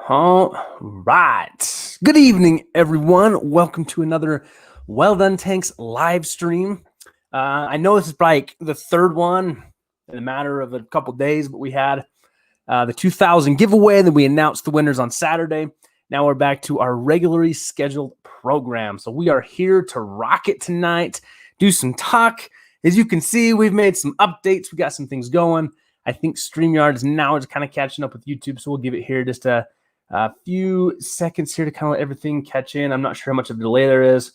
All right. Good evening, everyone. Welcome to another Well-Don Tanks live stream. I know this is like the third one in a matter of a couple days, but we had the 2000 giveaway, and then we announced the winners on Saturday. Now we're back to our regularly scheduled program. So we are here to rock it tonight, do some talk. As you can see, we've made some updates. We got some things going. I think StreamYard is now just kind of catching up with YouTube, so we'll give it here just a few seconds here to kind of let everything catch in. I'm not sure how much of a delay there is,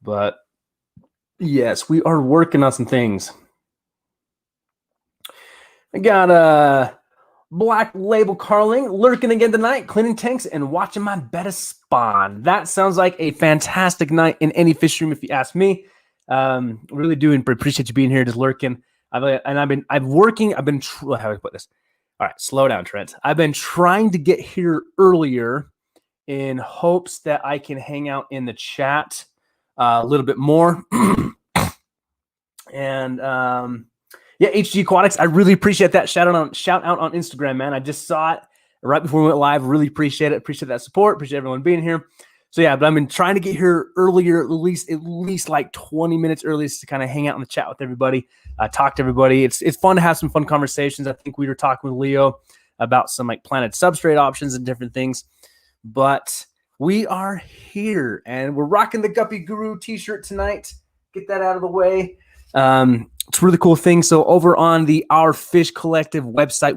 but yes, we are working on some things. I got Black Label Carling lurking again tonight, cleaning tanks and watching my betta spawn. That sounds like a fantastic night in any fish room, if you ask me. Really do appreciate you being here, just lurking. How do I put this? All right, slow down, Trent. I've been trying to get here earlier in hopes that I can hang out in the chat a little bit more. And yeah, HG Aquatics, I really appreciate that shout out on Instagram, man. I just saw it right before we went live. Really appreciate it. Appreciate that support. Appreciate everyone being here. So yeah, but I've been trying to get here earlier, at least like 20 minutes early, to kind of hang out in the chat with everybody, talk to everybody. It's fun to have some fun conversations. I think we were talking with Leo about some like planted substrate options and different things. But we are here and we're rocking the Guppy Guru t-shirt tonight. Get that out of the way. It's a really cool thing. So over on the Our Fish Collective website,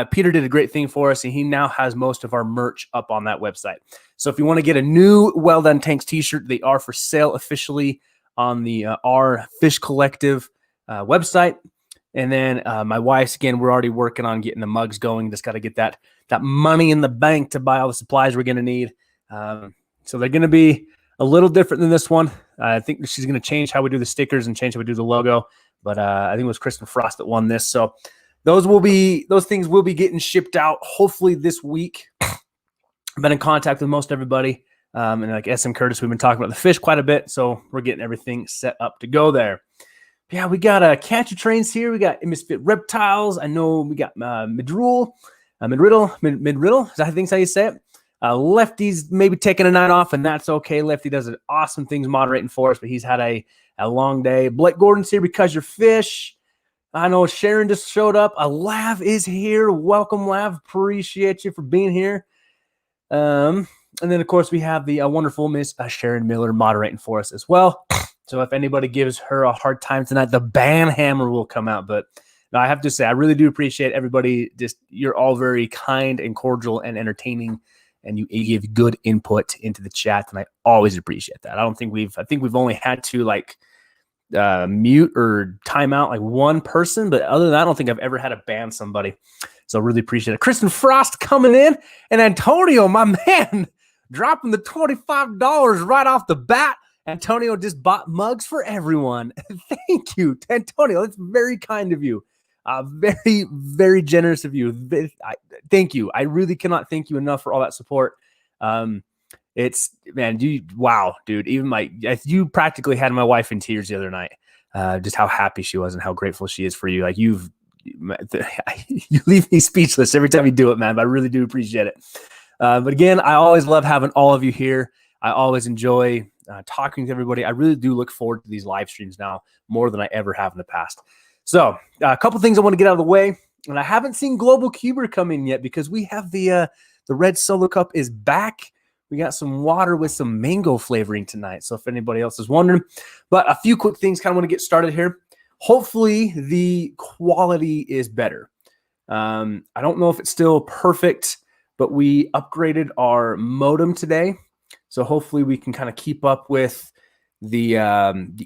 Peter did a great thing for us, and he now has most of our merch up on that website. So if you want to get a new Well-Don Tanks t-shirt, they are for sale officially on the Our Fish Collective website. And then my wife's, again, we're already working on getting the mugs going. Just got to get that money in the bank to buy all the supplies we're going to need. So they're going to be a little different than this one. I think she's going to change how we do the stickers and change how we do the logo. But I think it was Kristen Frost that won this. So those things will be getting shipped out hopefully this week. I've been in contact with most everybody. And like SM Curtis, we've been talking about the fish quite a bit. So we're getting everything set up to go there. Yeah, we got catcher trains here. We got Misfit Reptiles. I know we got Midriddle. Is that I think how you say it? Lefty's maybe taking a night off, and that's okay. Lefty does awesome things moderating for us, but he's had a long day. Blake Gordon's here because you're fish. I know Sharon just showed up. Lav is here. Welcome, Lav. Appreciate you for being here. And then, of course, we have the wonderful Miss Sharon Miller moderating for us as well. So if anybody gives her a hard time tonight, the ban hammer will come out. But no, I have to say, I really do appreciate everybody. You're all very kind and cordial and entertaining, and you give good input into the chat, and I always appreciate that. I think we've only had to mute or time out like one person, but other than that, I don't think I've ever had to ban somebody. So really appreciate it. Kristen Frost coming in, and Antonio, my man, dropping the $25 right off the bat. Antonio just bought mugs for everyone. Thank you, Antonio. That's very kind of you. Very, very generous of you. Thank you. I really cannot thank you enough for all that support. Wow, dude. You practically had my wife in tears the other night. Just how happy she was and how grateful she is for you. Like you leave me speechless every time you do it, man. But I really do appreciate it. But again, I always love having all of you here. I always enjoy talking to everybody. I really do look forward to these live streams now more than I ever have in the past. So a couple things I want to get out of the way. And I haven't seen Global Cuber come in yet because we have the Red Solo Cup is back. We got some water with some mango flavoring tonight. So if anybody else is wondering, but a few quick things kind of want to get started here. Hopefully the quality is better. I don't know if it's still perfect, but we upgraded our modem today. So hopefully we can kind of keep up with the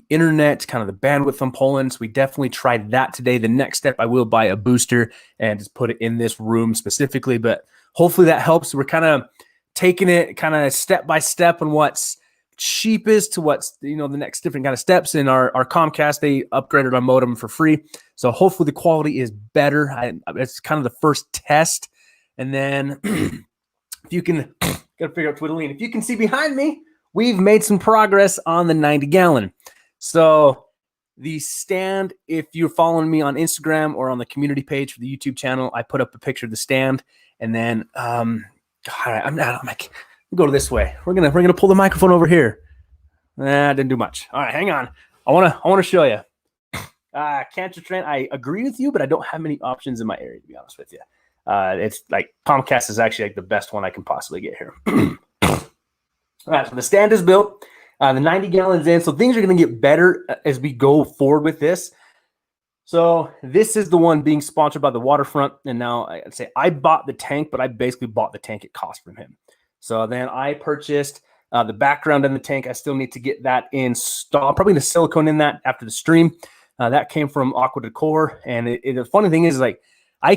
internet, kind of the bandwidth from Poland. So we definitely tried that today. The next step, I will buy a booster and just put it in this room specifically, but hopefully that helps. We're kind of taking it kind of step by step on what's cheapest to what's, the next different kind of steps. In our Comcast, they upgraded our modem for free. So hopefully the quality is better. It's kind of the first test. And then if you can, got to figure out Twiddling. If you can see behind me, we've made some progress on the 90 gallon. So the stand, if you're following me on Instagram or on the community page for the YouTube channel, I put up a picture of the stand, and then God, I'm like, go this way. We're gonna pull the microphone over here. Didn't do much. All right, hang on. I wanna show you. Cancer trend. I agree with you, but I don't have many options in my area, to be honest with you. It's like Comcast is actually like the best one I can possibly get here. All right, so the stand is built. The 90 gallons in, so things are going to get better as we go forward with this. So this is the one being sponsored by the Waterfront, and now I'd say I bought the tank, but I basically bought the tank at cost from him. So then I purchased the background in the tank. I still need to get that installed, probably the silicone in that after the stream. That came from Aqua Decor, and the funny thing is, like, I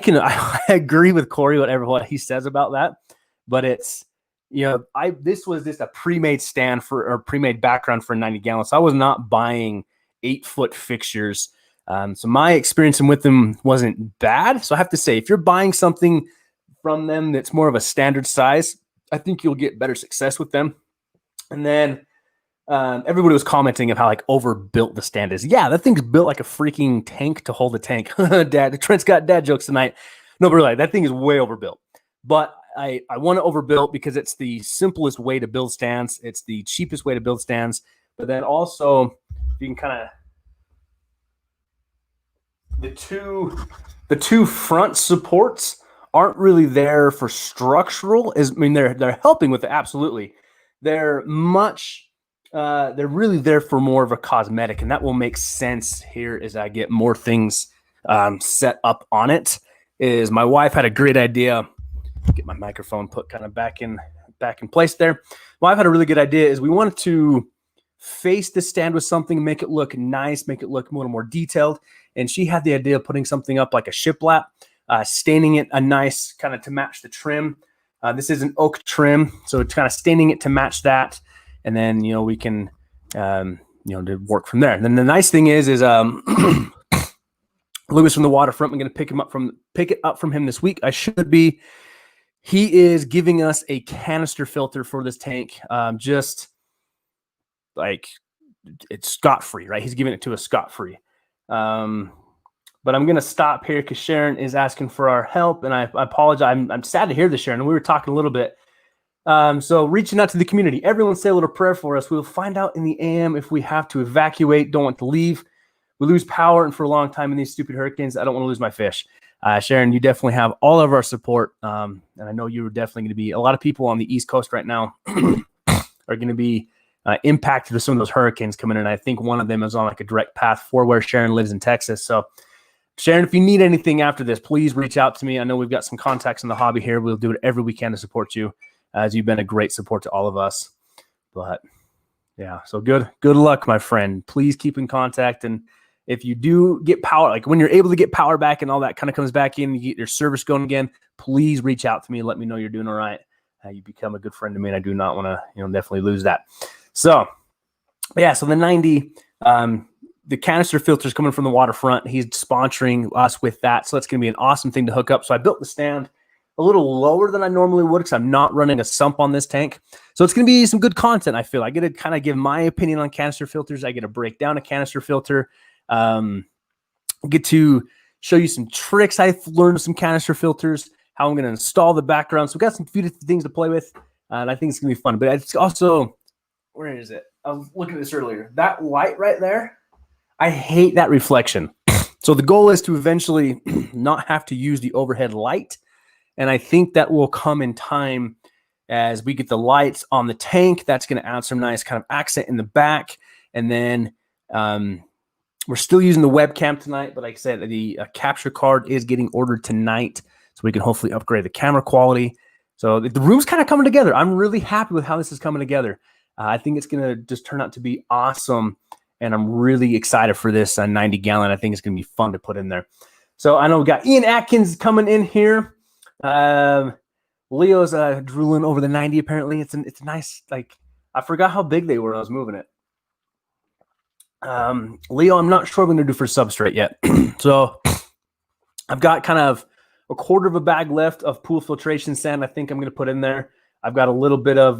agree with Corey what he says about that, but it's, this was just a pre-made stand or pre-made background for 90 gallons. So I was not buying 8-foot fixtures. So my experience with them wasn't bad. So I have to say, if you're buying something from them that's more of a standard size, I think you'll get better success with them. And then everybody was commenting of how like overbuilt the stand is. Yeah, that thing's built like a freaking tank to hold a tank. Trent's got dad jokes tonight. No, but really, that thing is way overbuilt. But I want to overbuild because it's the simplest way to build stands. It's the cheapest way to build stands. But then also, you can kind of the two front supports aren't really there for structural. They're helping with it, absolutely. They're really there for more of a cosmetic, and that will make sense here as I get more things set up on it. Is my wife had a great idea. Get my microphone put kind of back in place there. Well, I've had a really good idea. Is we wanted to face the stand with something, make it look nice, make it look a little more detailed. And she had the idea of putting something up like a shiplap, staining it a nice kind of to match the trim. This is an oak trim, so it's kind of staining it to match that, and then we can to work from there. And then the nice thing is Lewis from the Waterfront. I'm going to pick it up from him this week. He is giving us a canister filter for this tank, just like it's scot-free, right? He's giving it to us scot-free. But I'm going to stop here because Sharon is asking for our help, and I apologize. I'm sad to hear this, Sharon. We were talking a little bit. So reaching out to the community. Everyone say a little prayer for us. We'll find out in the AM if we have to evacuate, don't want to leave. We lose power, and for a long time in these stupid hurricanes, I don't want to lose my fish. Sharon, you definitely have all of our support. And I know you're definitely going to be, a lot of people on the East Coast right now are going to be impacted with some of those hurricanes coming in. I think one of them is on like a direct path for where Sharon lives in Texas. So Sharon, if you need anything after this, please reach out to me. I know we've got some contacts in the hobby here. We'll do whatever we can to support you, as you've been a great support to all of us. But yeah, so good luck, my friend. Please keep in contact. And if you do get power, like when you're able to get power back and all that kind of comes back in, you get your service going again, please reach out to me and let me know you're doing all right. You become a good friend to me, and I do not want to, definitely lose that. So, yeah, so the 90, the canister filter is coming from the Waterfront. He's sponsoring us with that, so that's going to be an awesome thing to hook up. So I built the stand a little lower than I normally would because I'm not running a sump on this tank. So it's going to be some good content, I feel. I get to kind of give my opinion on canister filters. I get to break down a canister filter. Get to show you some tricks I've learned with some canister filters, how I'm going to install the background. So we've got some few things to play with, and I think it's going to be fun. But it's also, where is it? I was looking at this earlier. That light right there, I hate that reflection. So the goal is to eventually not have to use the overhead light. And I think that will come in time as we get the lights on the tank. That's going to add some nice kind of accent in the back. And then we're still using the webcam tonight. But like I said, the capture card is getting ordered tonight. So we can hopefully upgrade the camera quality. So the room's kind of coming together. I'm really happy with how this is coming together. I think it's going to just turn out to be awesome. And I'm really excited for this 90 gallon. I think it's going to be fun to put in there. So I know we got Ian Atkins coming in here. Leo's drooling over the 90 apparently. It's nice. Like, I forgot how big they were when I was moving it. Leo, I'm not sure what I'm going to do for substrate yet. So I've got kind of a quarter of a bag left of pool filtration sand. I think I'm going to put in there. I've got a little bit of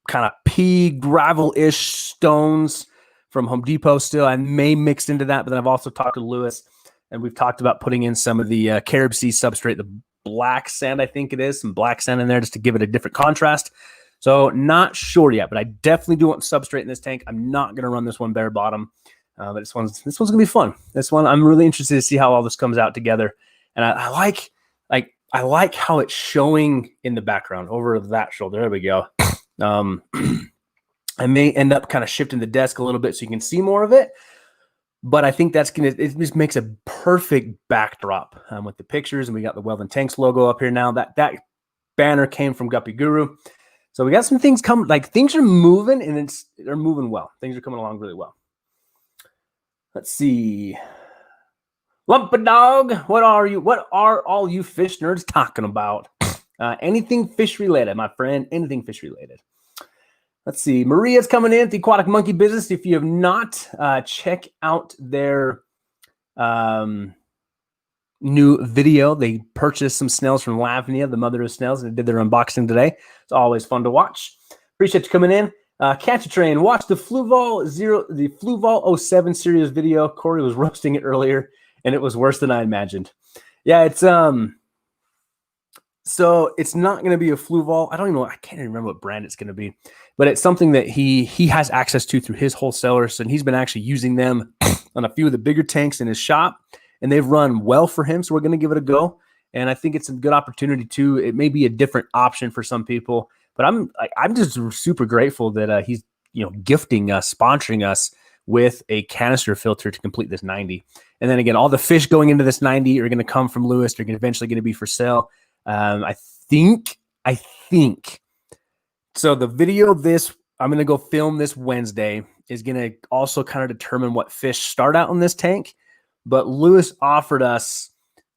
kind of pea gravel-ish stones from Home Depot still. I may mix into that, but then I've also talked to Lewis, and we've talked about putting in some of the carob seed substrate, the black sand, I think it is, some black sand in there just to give it a different contrast. So not sure yet, but I definitely do want substrate in this tank. I'm not going to run this one bare bottom, but this one's going to be fun. This one, I'm really interested to see how all this comes out together. And I like how it's showing in the background over that shoulder. There we go. I may end up kind of shifting the desk a little bit so you can see more of it, but I think it just makes a perfect backdrop with the pictures. And we got the Wel-Don Tanks logo up here now. That banner came from Guppy Guru. So we got some things coming, like things are moving, and they're moving well. Things are coming along really well. Let's see. Lumpy Dog, what are all you fish nerds talking about? Anything fish related, my friend, anything fish related. Let's see. Maria's coming in, the Aquatic Monkey Business. If you have not, check out their new video. They purchased some snails from Lavnia, the mother of snails, and they did their unboxing today. It's always fun to watch. Appreciate you coming in. Catch a Train. Watch the Fluval 07 series video. Corey was roasting it earlier, and it was worse than I imagined. Yeah, it's so it's not going to be a Fluval. I don't even know. I can't even remember what brand it's going to be, but it's something that he has access to through his wholesalers, and he's been actually using them on a few of the bigger tanks in his shop, and they've run well for him. So we're going to give it a go, and I think it's a good opportunity too. It may be a different option for some people, but I'm just super grateful that he's gifting us, sponsoring us with a canister filter to complete this 90. And then again, all the fish going into this 90 are going to come from Lewis. They're eventually going to be for sale. I think so. The video I'm going to go film this Wednesday is going to also kind of determine what fish start out in this tank. But Lewis offered us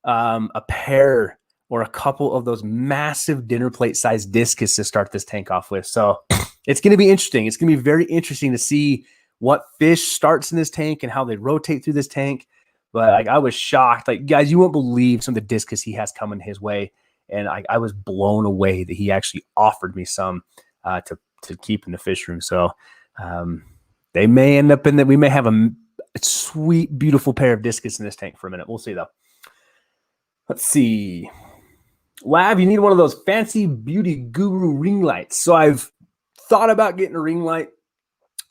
a pair or a couple of those massive dinner plate sized discus to start this tank off with. So it's going to be interesting. It's going to be very interesting to see what fish starts in this tank and how they rotate through this tank. But I was shocked. Like, guys, you won't believe some of the discus he has coming his way. And I was blown away that he actually offered me some to keep in the fish room. So they may end up in that. We may have a sweet, beautiful pair of discus in this tank for a minute. We'll see, though. Let's see. Lav, you need one of those fancy beauty guru ring lights. So I've thought about getting a ring light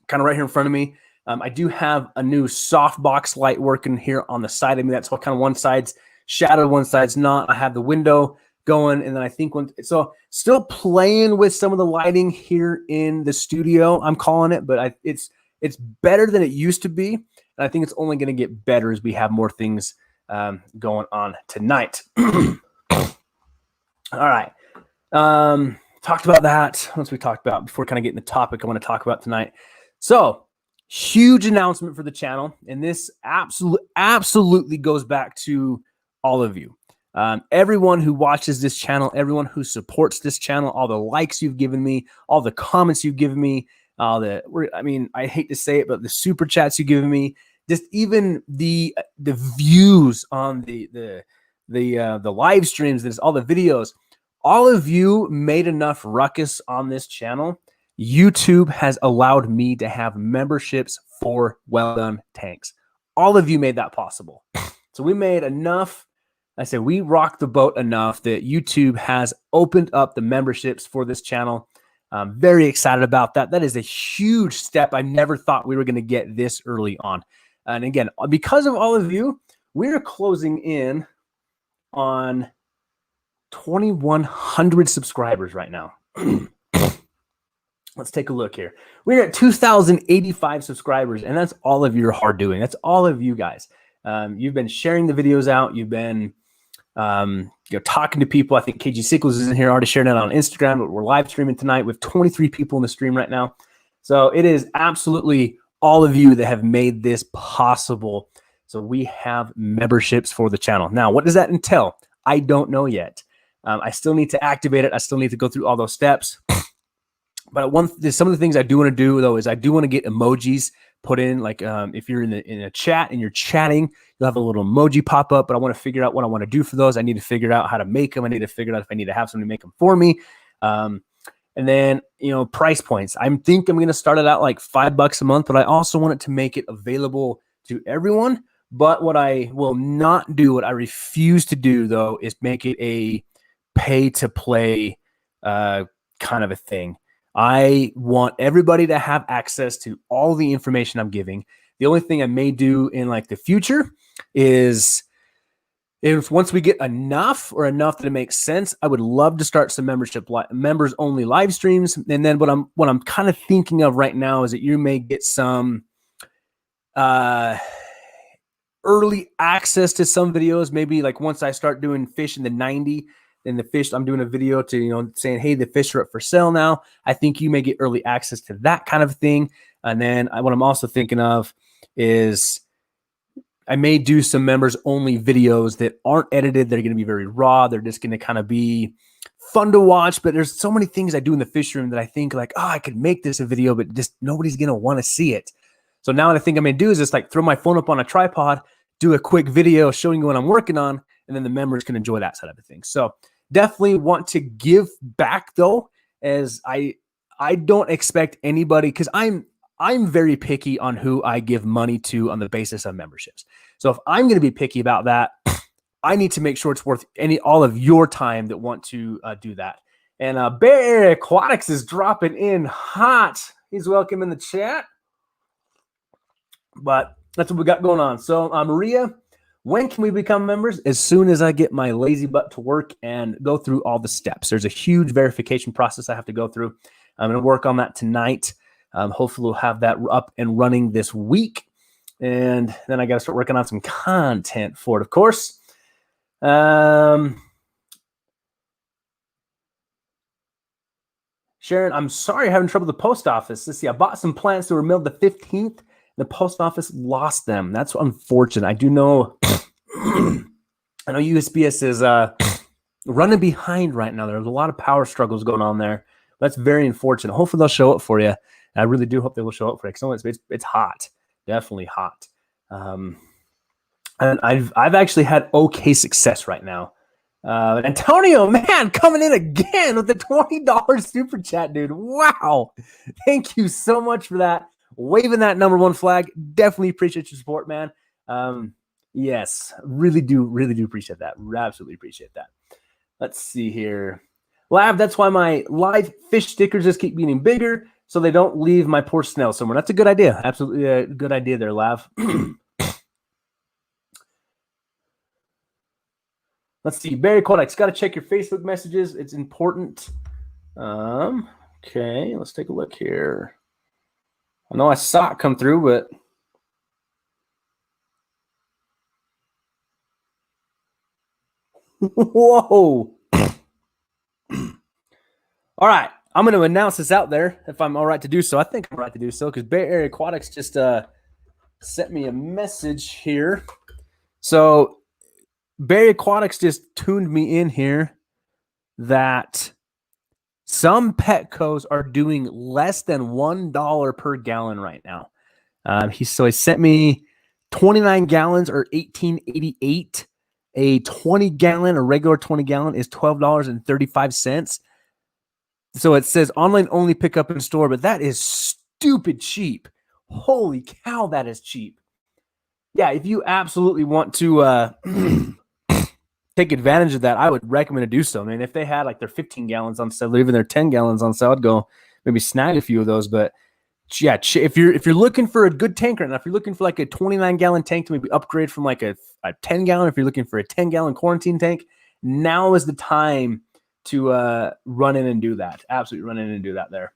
kind of right here in front of me. I do have a new softbox light working here on the side of me. That's what kind of one side's shadowed, one side's not. I have the window going, and then I think so still playing with some of the lighting here in the studio, I'm calling it, but it's better than it used to be, and I think it's only going to get better as we have more things going on tonight. All right, talked about that. Once we talked about before kind of getting the topic I want to talk about tonight. So huge announcement for the channel, and this absolutely goes back to all of you. Everyone who watches this channel, everyone who supports this channel, all the likes you've given me, all the comments you've given me, I hate to say it, but the super chats you've given me, just even the views on the live streams, all the videos, all of you made enough ruckus on this channel. YouTube has allowed me to have memberships for Wel-Don tanks. All of you made that possible. So we made enough. I said we rocked the boat enough that YouTube has opened up the memberships for this channel. I'm very excited about that. That is a huge step. I never thought we were going to get this early on. And again, because of all of you, we're closing in on 2,100 subscribers right now. Let's take a look here. We're at 2,085 subscribers, and that's all of your hard doing. That's all of you guys. You've been sharing the videos out. You've been talking to people. I think KG Sickles is in here, already sharing it on Instagram. We're live streaming tonight with 23 people in the stream right now. So it is absolutely all of you that have made this possible. So we have memberships for the channel. Now, what does that entail? I don't know yet. I still need to activate it. I still need to go through all those steps. But some of the things I do want to do, though, is I do want to get emojis put in. Like if you're in a chat and you're chatting, you'll have a little emoji pop up. But I want to figure out what I want to do for those. I need to figure out how to make them. I need to figure out if I need to have somebody make them for me. And then, price points. I think I'm going to start it out like $5 a month, but I also want it to make it available to everyone. But what I will not do, what I refuse to do, though, is make it a pay-to-play kind of a thing. I want everybody to have access to all the information I'm giving. The only thing I may do in like the future is if once we get enough that it makes sense, I would love to start some members only live streams. And then what I'm kind of thinking of right now is that you may get some early access to some videos. Maybe like once I start doing fish in the 90, then the fish, I'm doing a video to, saying, hey, the fish are up for sale now. I think you may get early access to that kind of thing. And then what I'm also thinking of is I may do some members only videos that aren't edited. They're going to be very raw. They're just going to kind of be fun to watch. But there's so many things I do in the fish room that I think like, I could make this a video, but just nobody's going to want to see it. So now what I think I'm going to do is just like throw my phone up on a tripod, do a quick video showing you what I'm working on, and then the members can enjoy that side of the thing. So definitely want to give back though, as I don't expect anybody, because I'm very picky on who I give money to on the basis of memberships. So if I'm going to be picky about that, I need to make sure it's worth all of your time that want to do that. And Bay Area Aquatics is dropping in hot. He's welcome in the chat. But that's what we got going on. So Maria, when can we become members? As soon as I get my lazy butt to work and go through all the steps. There's a huge verification process I have to go through. I'm going to work on that tonight. Hopefully we'll have that up and running this week. And then I got to start working on some content for it, of course. Sharon, I'm sorry you're having trouble with the post office. Let's see. I bought some plants that were mailed the 15th. The post office lost them. That's unfortunate. I do know. I know USPS is running behind right now. There's a lot of power struggles going on there. That's very unfortunate. Hopefully they'll show up for you. I really do hope they will show up for you. Because it's hot, definitely hot. And I've actually had okay success right now. Antonio, man, coming in again with the $20 super chat, dude. Wow, thank you so much for that. Waving that #1 flag. Definitely appreciate your support, man. Yes, really do appreciate that. Absolutely appreciate that. Let's see here. Lav, that's why my live fish stickers just keep getting bigger so they don't leave my poor snail somewhere. That's a good idea. Absolutely a good idea there, Lav. Let's see. Barry Kodex, got to check your Facebook messages. It's important. Okay, let's take a look here. I know I saw it come through, but whoa. All right. I'm going to announce this out there if I'm all right to do so. I think I'm all right to do so because Bay Area Aquatics just sent me a message here. So Bay Area Aquatics just tuned me in here that some Petcos are doing less than $1 per gallon right now. He sent me 29 gallons or $18.88. A 20-gallon, a regular 20-gallon is $12.35. So it says online only pickup in store, but that is stupid cheap. Holy cow, that is cheap. Yeah, if you absolutely want to take advantage of that, I would recommend to do so. I mean, if they had like their 15 gallons on sale or even their 10 gallons on sale, I'd go maybe snag a few of those. But yeah, if you're looking for a good tank right now, if you're looking for like a 29-gallon tank to maybe upgrade from like a 10-gallon, if you're looking for a 10-gallon quarantine tank, now is the time to run in and do that. Absolutely run in and do that there.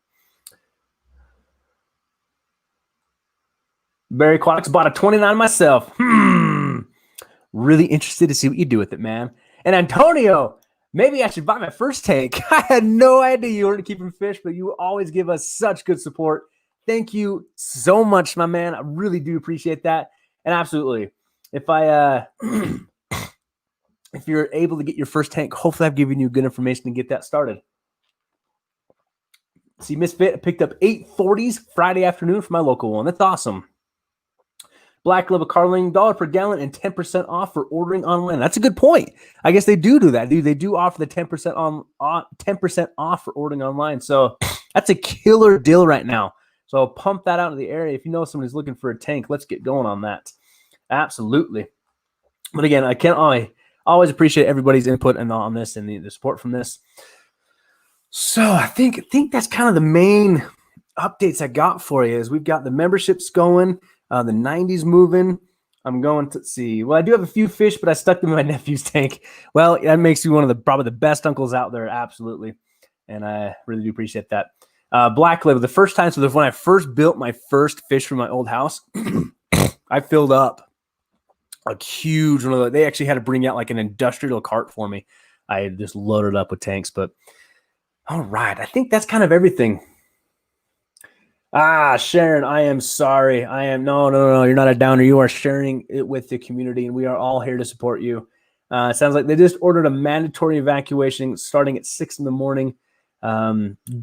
Barry Aquatics bought a 29 myself. Really interested to see what you do with it, man. And Antonio, maybe I should buy my first tank. I had no idea you weren't keeping fish, but you always give us such good support. Thank you so much, my man. I really do appreciate that. And absolutely, if you're able to get your first tank, hopefully I've given you good information to get that started. See, Misfit picked up 840s Friday afternoon for my local one. That's awesome. Black Label Carling, $1 per gallon and 10% off for ordering online. That's a good point. I guess they do that. They do offer the 10% off for ordering online. So that's a killer deal right now. So I'll pump that out in the area. If you know somebody's looking for a tank, let's get going on that. Absolutely. But again, I always appreciate everybody's input on this and the support from this. So I think that's kind of the main updates I got for you. Is we've got the memberships going, the 90s moving. I'm going to see. Well, I do have a few fish, but I stuck them in my nephew's tank. Well, that makes me one of probably the best uncles out there. Absolutely. And I really do appreciate that. Black Label, the first time, so when I first built my first fish from my old house, I filled up a huge one of those. They actually had to bring out like an industrial cart for me. I just loaded up with tanks, but all right. I think that's kind of everything. Sharon, I am sorry. No, you're not a downer. You are sharing it with the community, and we are all here to support you. It sounds like they just ordered a mandatory evacuation starting at 6 in the morning.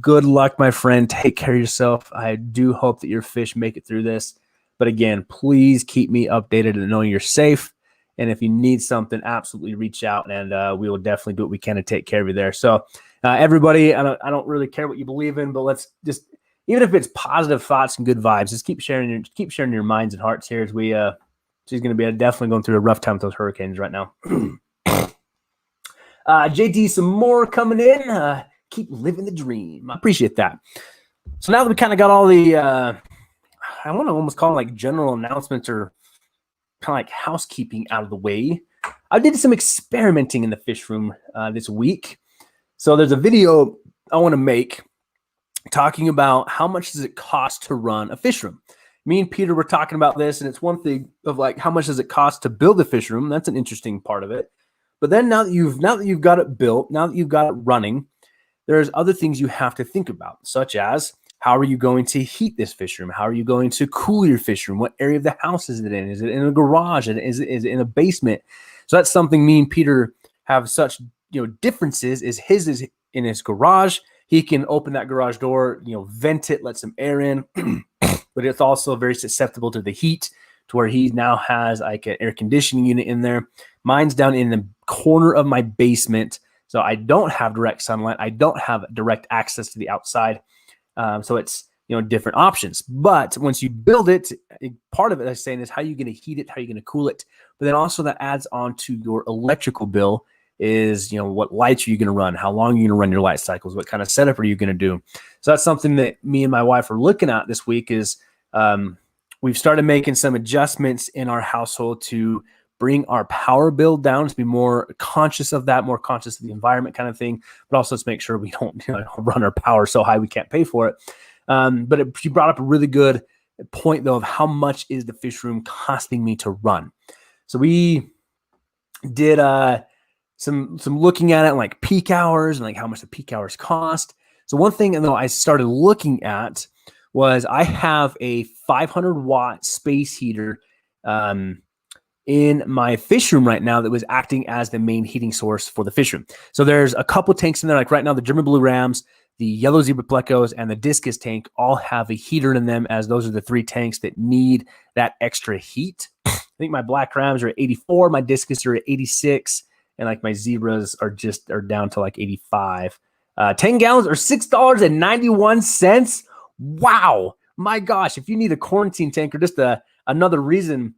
Good luck, my friend. Take care of yourself. I do hope that your fish make it through this. But again, please keep me updated and knowing you're safe. And if you need something, absolutely reach out, and we will definitely do what we can to take care of you there. So everybody, I don't really care what you believe in, but let's just, even if it's positive thoughts and good vibes, just keep sharing your minds and hearts here as she's going to be definitely going through a rough time with those hurricanes right now. JD, some more coming in. Keep living the dream. I appreciate that. So now that we kind of got all the, I want to almost call them like general announcements or kind of like housekeeping out of the way, I did some experimenting in the fish room this week. So there's a video I want to make talking about how much does it cost to run a fish room. Me and Peter were talking about this, and it's one thing of like how much does it cost to build a fish room. That's an interesting part of it. But then now that you've got it built, now that you've got it running, there's other things you have to think about, such as how are you going to heat this fish room? How are you going to cool your fish room? What area of the house is it in? Is it in a garage? Is it in a basement? So that's something me and Peter have such differences. His is in his garage. He can open that garage door, vent it, let some air in, but it's also very susceptible to the heat, to where he now has like an air conditioning unit in there. Mine's down in the corner of my basement, so I don't have direct sunlight. I don't have direct access to the outside. So it's, different options. But once you build it, part of it, I'm saying, is how you're going to heat it, how you're going to cool it. But then also that adds on to your electrical bill is, what lights are you going to run? How long are you going to run your light cycles? What kind of setup are you going to do? So that's something that me and my wife are looking at this week is we've started making some adjustments in our household to bring our power bill down, to be more conscious of that, more conscious of the environment kind of thing, but also let's make sure we don't run our power so high we can't pay for it. But she brought up a really good point, though, of how much is the fish room costing me to run. So we did some looking at it, like peak hours and like how much the peak hours cost. So one thing, though, I started looking at was I have a 500-watt space heater in my fish room right now that was acting as the main heating source for the fish room. So there's a couple tanks in there, like right now the German Blue Rams, the Yellow Zebra Plecos, and the Discus tank all have a heater in them, as those are the three tanks that need that extra heat. I think my Black Rams are at 84, my Discus are at 86, and like my Zebras are down to like 85. 10 gallons are $6.91. Wow. My gosh. If you need a quarantine tank or just another reason,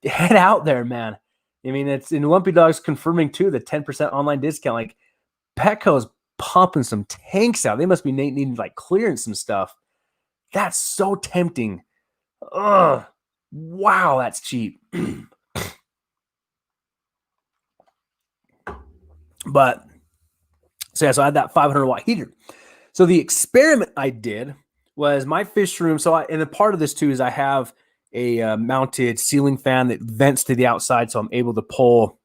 head out there, man. I mean, it's in Lumpy Dogs confirming too the 10% online discount. Like Petco's pumping some tanks out. They must be needing like clearing some stuff. That's so tempting. Ugh. Wow, that's cheap. But so I had that 500-watt heater. So the experiment I did was my fish room. And a part of this too is I have a mounted ceiling fan that vents to the outside, so I'm able to pull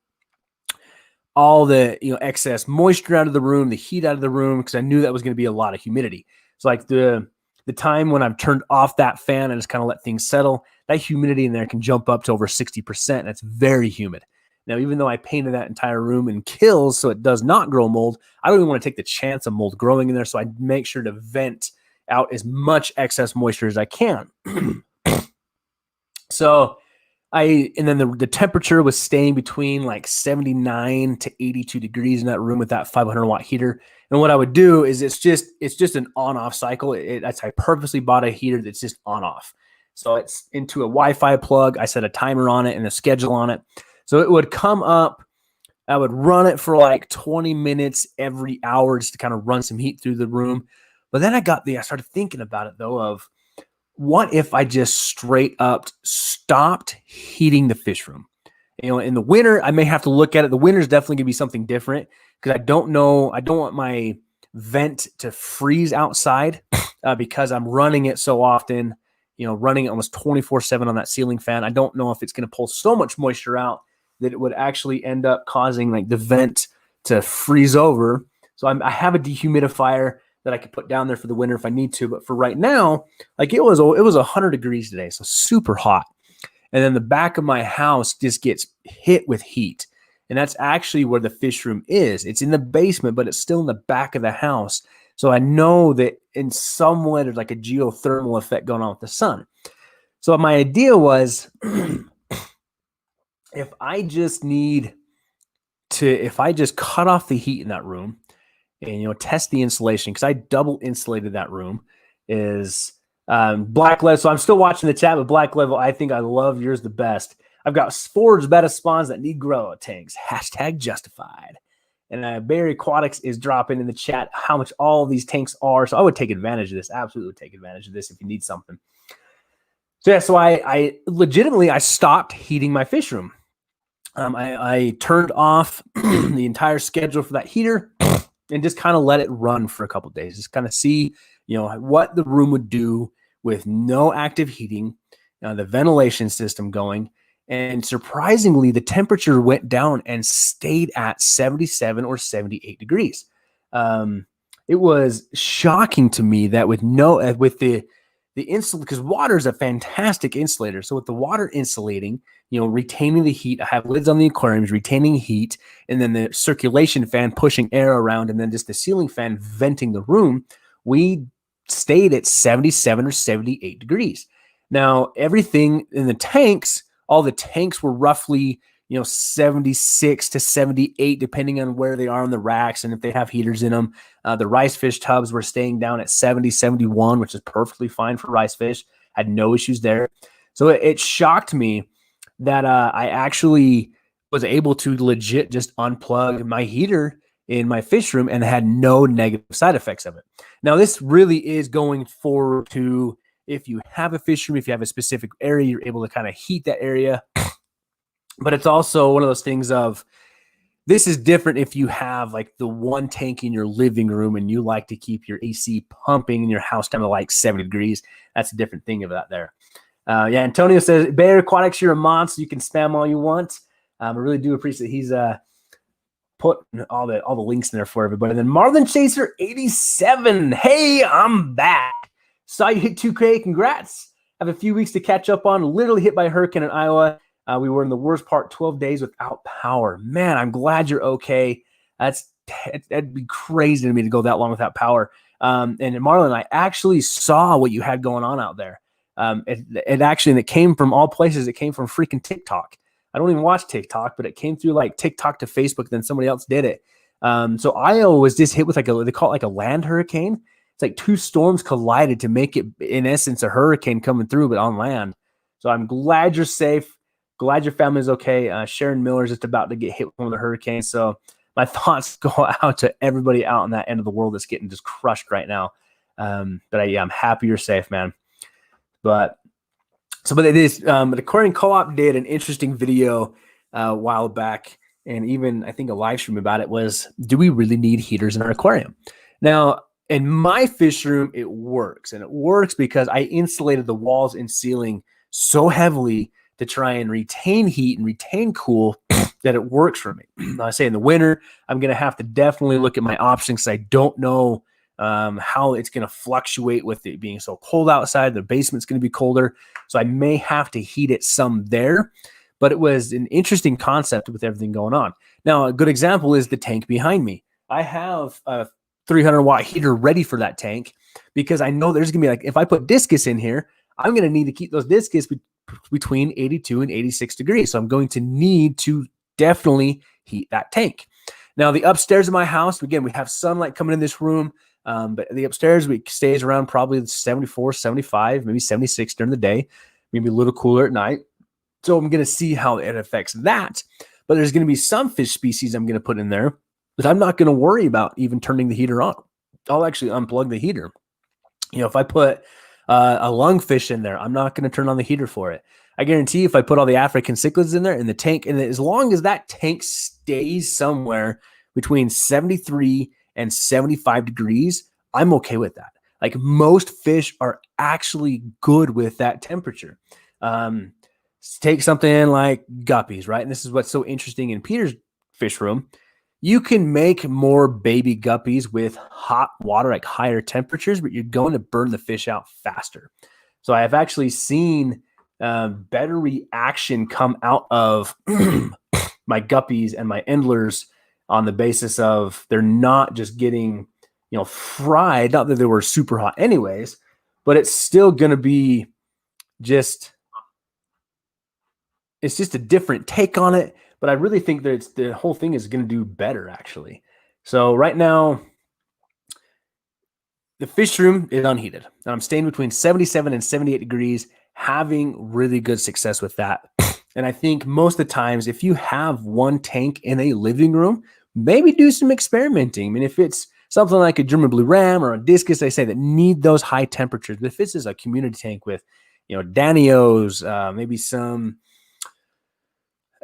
all the excess moisture out of the room, the heat out of the room, because I knew that was going to be a lot of humidity. So like the time when I've turned off that fan and just kind of let things settle, that humidity in there can jump up to over 60%. That's very humid. Now, even though I painted that entire room in kills so it does not grow mold, I don't even want to take the chance of mold growing in there, so I make sure to vent out as much excess moisture as I can. So And then the temperature was staying between like 79 to 82 degrees in that room with that 500 watt heater. And what I would do is it's just an on off cycle. I purposely bought a heater that's just on off. So it's into a Wi-Fi plug. I set a timer on it and a schedule on it. So it would come up. I would run it for like 20 minutes every hour just to kind of run some heat through the room. But then I started thinking about it though of, what if I just straight up stopped heating the fish room? You know, in the winter, I may have to look at it. The winter is definitely going to be something different because I don't want my vent to freeze outside because I'm running it so often, you know, running it almost 24/7 on that ceiling fan. I don't know if it's going to pull so much moisture out that it would actually end up causing like the vent to freeze over. So I have a dehumidifier that I could put down there for the winter if I need to. But for right now, like it was 100 degrees today, so super hot. And then the back of my house just gets hit with heat. And that's actually where the fish room is. It's in the basement, but it's still in the back of the house. So I know that in some way there's like a geothermal effect going on with the sun. So my idea was if I just cut off the heat in that room, and, you know, test the insulation, because I double insulated that room, is black lead. So I'm still watching the chat, but black level, I think I love yours the best. I've got Forge betta spawns that need grow tanks. # justified. And Barry Aquatics is dropping in the chat how much all these tanks are. So I would take advantage of this. Absolutely take advantage of this if you need something. So yeah, so I legitimately stopped heating my fish room. I turned off the entire schedule for that heater and just kind of let it run for a couple of days. Just kind of see, you know, what the room would do with no active heating, the ventilation system going. And surprisingly, the temperature went down and stayed at 77 or 78 degrees. It was shocking to me that with the insulator, because water is a fantastic insulator. So with the water insulating, you know, retaining the heat, I have lids on the aquariums, retaining heat, and then the circulation fan pushing air around, and then just the ceiling fan venting the room, we stayed at 77 or 78 degrees. Now, everything in the tanks, all the tanks were roughly, you know, 76 to 78, depending on where they are on the racks and if they have heaters in them. The rice fish tubs were staying down at 70, 71, which is perfectly fine for rice fish. Had no issues there. So it shocked me that I actually was able to legit just unplug my heater in my fish room and had no negative side effects of it. Now, this really is going forward to if you have a fish room, if you have a specific area, you're able to kind of heat that area. But it's also one of those things of, this is different if you have like the one tank in your living room and you like to keep your AC pumping in your house down to like 70 degrees. That's a different thing of that there. Yeah, Antonio says, Bear Aquatics, you're a monster. You can spam all you want. I really do appreciate he's putting all the links in there for everybody. And then Marlin Chaser 87. Hey, I'm back. Saw you hit 2K. Congrats. Have a few weeks to catch up on. Literally hit by a hurricane in Iowa. We were in the worst part, 12 days without power. Man, I'm glad you're okay. That'd be crazy to me to go that long without power. And Marlon, I actually saw what you had going on out there. It came from all places. It came from freaking TikTok. I don't even watch TikTok, but it came through like TikTok to Facebook. Then somebody else did it. So Iowa was just hit with they call it like a land hurricane. It's like two storms collided to make it, in essence, a hurricane coming through, but on land. So I'm glad you're safe. Glad your family's okay. Sharon Miller is just about to get hit with one of the hurricanes. So my thoughts go out to everybody out on that end of the world that's getting just crushed right now. I'm happy you're safe, man. But it is, the Aquarium Co-op did an interesting video a while back, and even I think a live stream about it was, do we really need heaters in our aquarium? Now, in my fish room, it works. And it works because I insulated the walls and ceiling so heavily to try and retain heat and retain cool that it works for me. I say in the winter, I'm going to have to definitely look at my options because I don't know how it's going to fluctuate with it being so cold outside. The basement's going to be colder. So I may have to heat it some there. But it was an interesting concept with everything going on. Now, a good example is the tank behind me. I have a 300 watt heater ready for that tank because I know there's going to be like, if I put discus in here, I'm going to need to keep those discus between 82 and 86 degrees. So I'm going to need to definitely heat that tank. Now, the upstairs of my house, again, we have sunlight coming in this room, but the upstairs stays around probably 74, 75, maybe 76 during the day, maybe a little cooler at night. So I'm going to see how it affects that. But there's going to be some fish species I'm going to put in there that I'm not going to worry about even turning the heater on. I'll actually unplug the heater. If I put a lungfish in there, I'm not going to turn on the heater for it. I guarantee if I put all the African cichlids in there in the tank, and as long as that tank stays somewhere between 73 and 75 degrees, I'm okay with that. Like, most fish are actually good with that temperature. Take something like guppies, right? And this is what's so interesting in Peter's fish room. You can make more baby guppies with hot water, like higher temperatures, but you're going to burn the fish out faster. So I have actually seen better reaction come out of my guppies and my endlers on the basis of they're not just getting, fried. Not that they were super hot anyways, but it's still going to be it's just a different take on it. But I really think that the whole thing is going to do better, actually. So right now, the fish room is unheated. And I'm staying between 77 and 78 degrees, having really good success with that. And I think most of the times, if you have one tank in a living room, maybe do some experimenting. I mean, if it's something like a German blue ram or a discus, they say that need those high temperatures. But if this is a community tank with, Danios, maybe some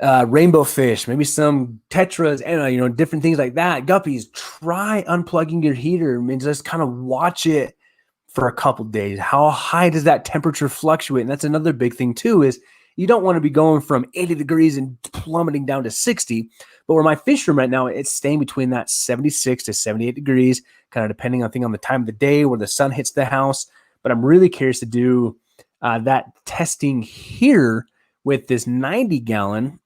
rainbow fish, maybe some tetras, and different things like that, guppies, try unplugging your heater. I mean, just kind of watch it for a couple days. How high does that temperature fluctuate? And that's another big thing too, is you don't want to be going from 80 degrees and plummeting down to 60. But where my fish room right now, it's staying between that 76 to 78 degrees, kind of depending on the time of the day where the sun hits the house. But I'm really curious to do that testing here with this 90 gallon.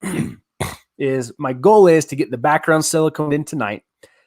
Is my goal is to get the background silicone in tonight.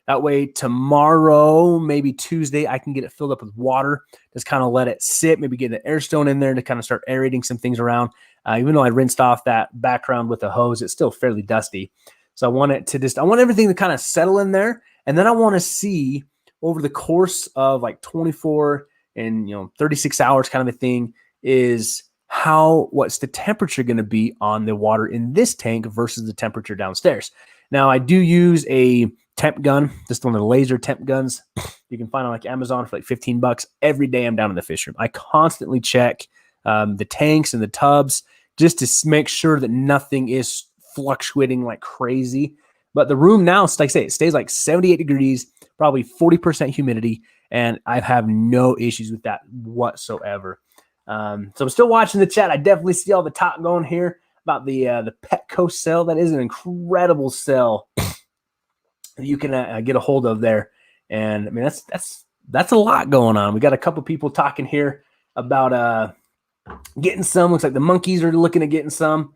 That way tomorrow, maybe Tuesday, I can get it filled up with water. Just kind of let it sit, maybe get an air stone in there to kind of start aerating some things around. Even though I rinsed off that background with a hose, it's still fairly dusty. So I want everything to kind of settle in there. And then I want to see over the course of like 24 and 36 hours kind of a thing, is what's the temperature going to be on the water in this tank versus the temperature downstairs. Now, I do use a temp gun, just one of the laser temp guns you can find on like Amazon for like $15. Every day I'm down in the fish room. I constantly check the tanks and the tubs just to make sure that nothing is fluctuating like crazy. But the room now, like I say, it stays like 78 degrees, probably 40% humidity, and I have no issues with that whatsoever. So I'm still watching the chat. I definitely see all the talk going here about the Petco cell. That is an incredible cell that you can get a hold of there. And I mean, that's a lot going on. We got a couple people talking here about getting some. Looks like the monkeys are looking at getting some.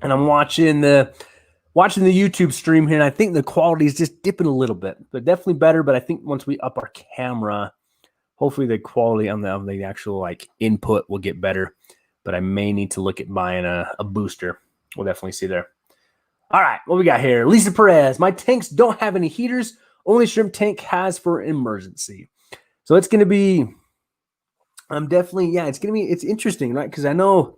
And I'm watching the YouTube stream here, and I think the quality is just dipping a little bit, but definitely better. But I think once we up our camera, hopefully the quality on the actual like input will get better. But I may need to look at buying a booster. We'll definitely see there. All right, what we got here? Lisa Perez. My tanks don't have any heaters. Only shrimp tank has for emergency. So it's going to be, it's interesting, right? Because I know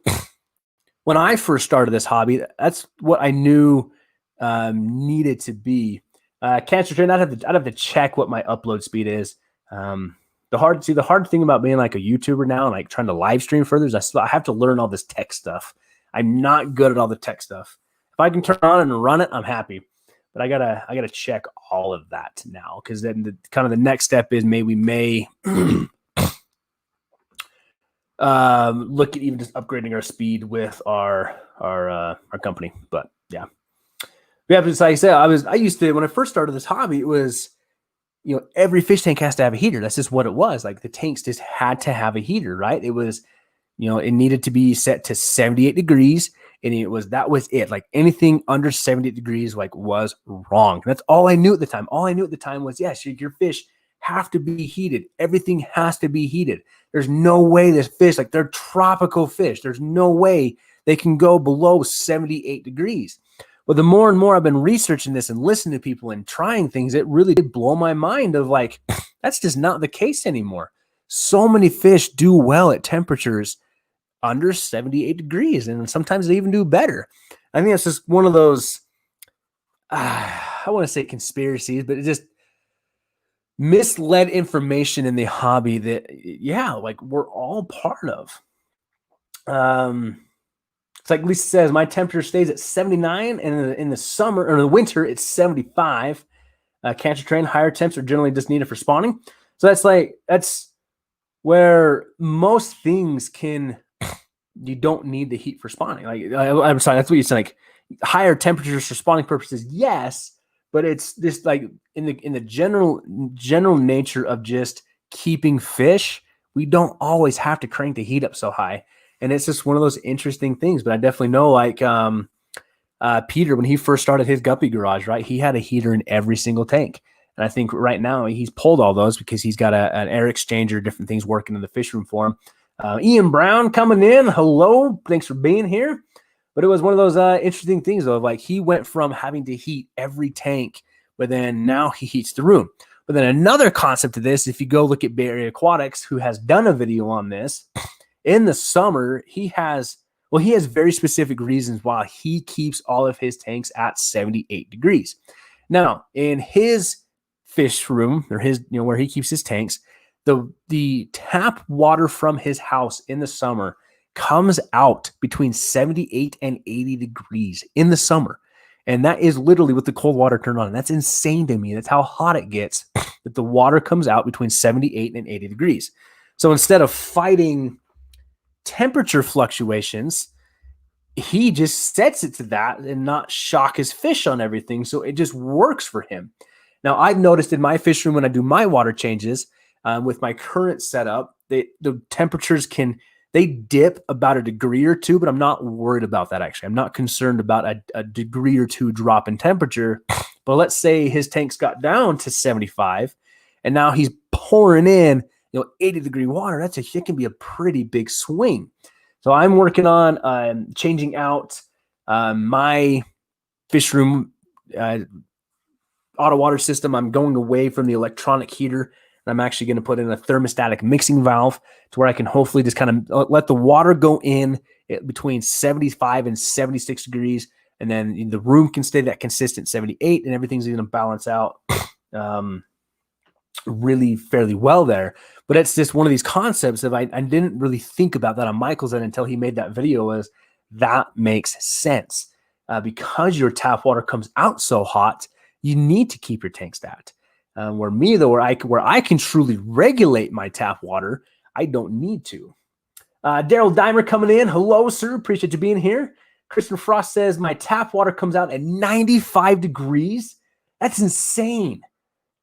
when I first started this hobby, that's what I knew needed to be. Cancer Train, I'd have to check what my upload speed is. The hard thing about being like a YouTuber now and like trying to live stream further is I have to learn all this tech stuff. I'm not good at all the tech stuff. If I can turn on and run it, I'm happy. But I gotta check all of that now, because then the next step is we may look at even just upgrading our speed with our company. But yeah, like I said, I used to, when I first started this hobby, it was, every fish tank has to have a heater. That's just what it was. Like the tanks just had to have a heater, right? It was, it needed to be set to 78 degrees. And that was it. Like anything under 78 degrees, was wrong. And that's all I knew at the time. All I knew at the time was, yes, your fish have to be heated. Everything has to be heated. There's no way this fish, like they're tropical fish, there's no way they can go below 78 degrees. But the more and more I've been researching this and listening to people and trying things, it really did blow my mind of like, that's just not the case anymore. So many fish do well at temperatures under 78 degrees, and sometimes they even do better. I think it's just one of those, I want to say conspiracies, but it's just misled information in the hobby that, yeah, like we're all part of. It's like Lisa says, my temperature stays at 79, and in the summer or in the winter, it's 75. Cancer train, higher temps are generally just needed for spawning. So that's where most things you don't need the heat for spawning. Like I'm sorry, that's what you said. Like higher temperatures for spawning purposes, yes, but it's just like in the general nature of just keeping fish, we don't always have to crank the heat up so high. And it's just one of those interesting things. But I definitely know, like Peter, when he first started his guppy garage, right, he had a heater in every single tank. And I think right now he's pulled all those because he's got an air exchanger, different things working in the fish room for him. Ian Brown coming in. Hello. Thanks for being here. But it was one of those interesting things, though, of like he went from having to heat every tank, but then now he heats the room. But then another concept to this, if you go look at Bay Area Aquatics, who has done a video on this, in the summer, he has very specific reasons why he keeps all of his tanks at 78 degrees. Now, in his fish room, or his, where he keeps his tanks, the tap water from his house in the summer comes out between 78 and 80 degrees in the summer. And that is literally with the cold water turned on. And that's insane to me. That's how hot it gets, that the water comes out between 78 and 80 degrees. So instead of fighting temperature fluctuations, he just sets it to that and not shock his fish on everything. So it just works for him. Now, I've noticed in my fish room when I do my water changes with my current setup, the temperatures they dip about a degree or two, but I'm not worried about that, actually. I'm not concerned about a degree or two drop in temperature. But let's say his tanks got down to 75, and now he's pouring in 80-degree water. It can be a pretty big swing. So I'm working on changing out my fish room auto water system. I'm going away from the electronic heater, and I'm actually going to put in a thermostatic mixing valve to where I can hopefully just kind of let the water go in between 75 and 76 degrees, and then the room can stay that consistent 78, and everything's going to balance out really fairly well there. But it's just one of these concepts of I didn't really think about that on Michael's end until he made that video. Was that makes sense because your tap water comes out so hot, you need to keep your tanks that. Where I can truly regulate my tap water, I don't need to. Daryl Dimer coming in. Hello, sir. Appreciate you being here. Kristen Frost says, my tap water comes out at 95 degrees. That's insane.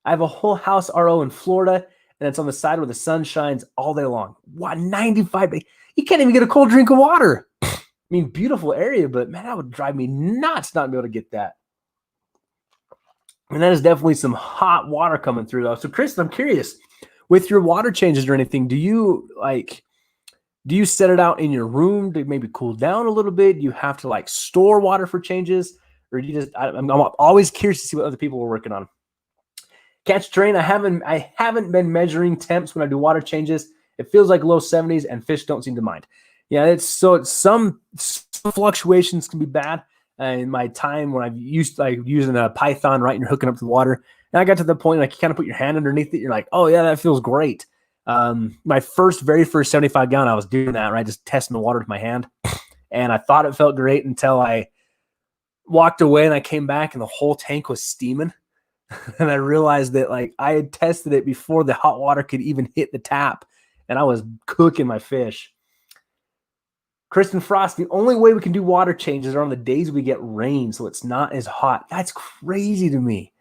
I have a whole house RO in Florida, and it's on the side where the sun shines all day long. What, 95? You can't even get a cold drink of water. I mean, beautiful area, but man, that would drive me nuts not to be able to get that. And that is definitely some hot water coming through, though. So, Kristen, I'm curious, with your water changes or anything, do you set it out in your room to maybe cool down a little bit? Do you have to store water for changes, or do you just? I'm always curious to see what other people are working on. Catch train. I haven't been measuring temps when I do water changes. It feels like low 70s, and fish don't seem to mind. Yeah, some fluctuations can be bad. In my time when I've used using a Python, right, and you're hooking up to the water, and I got to the point you kind of put your hand underneath it. You're like, oh yeah, that feels great. My very first 75 gallon, I was doing that, right, just testing the water with my hand, and I thought it felt great until I walked away and I came back and the whole tank was steaming, and I realized that I had tested it before the hot water could even hit the tap, and I was cooking my fish. Kristen Frost, the only way we can do water changes are on the days we get rain, so it's not as hot. That's crazy to me.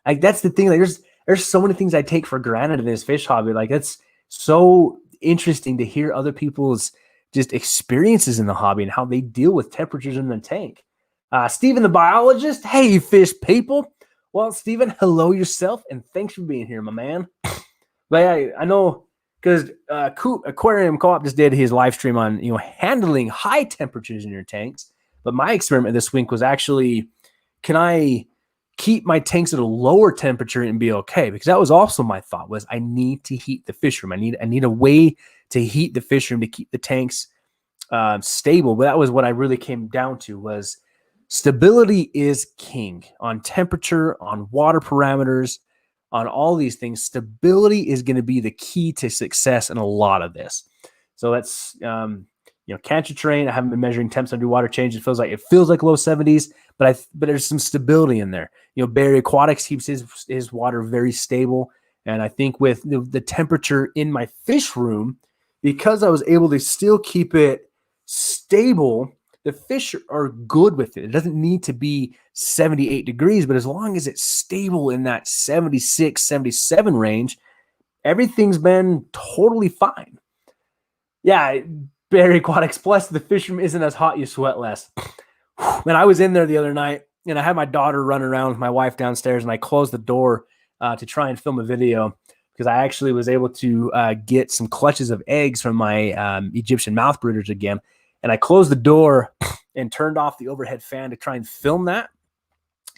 That's the thing. There's so many things I take for granted in this fish hobby. That's so interesting to hear other people's just experiences in the hobby and how they deal with temperatures in the tank. Stephen, the biologist. Hey, fish people. Well, Stephen, hello yourself, and thanks for being here, my man. But yeah, I know because Aquarium Co-op just did his live stream on handling high temperatures in your tanks. But my experiment this week was actually, can I keep my tanks at a lower temperature and be okay? Because that was also my thought, was I need to heat the fish room. I need a way to heat the fish room to keep the tanks stable. But that was what I really came down to, was stability is king on temperature, on water parameters, on all these things. Stability is going to be the key to success in a lot of this. So that's cancer train. I haven't been measuring temps under water change. It feels like low 70s, but there's some stability in there. Barry Aquatics keeps his water very stable, and I think with the temperature in my fish room, because I was able to still keep it stable, the fish are good with it. It doesn't need to be 78 degrees, but as long as it's stable in that 76, 77 range, everything's been totally fine. Yeah, Barry Aquatics Plus, the fish room isn't as hot, you sweat less. Man, I was in there the other night, and I had my daughter run around with my wife downstairs, and I closed the door to try and film a video, because I actually was able to get some clutches of eggs from my Egyptian mouth brooders again. And I closed the door and turned off the overhead fan to try and film that.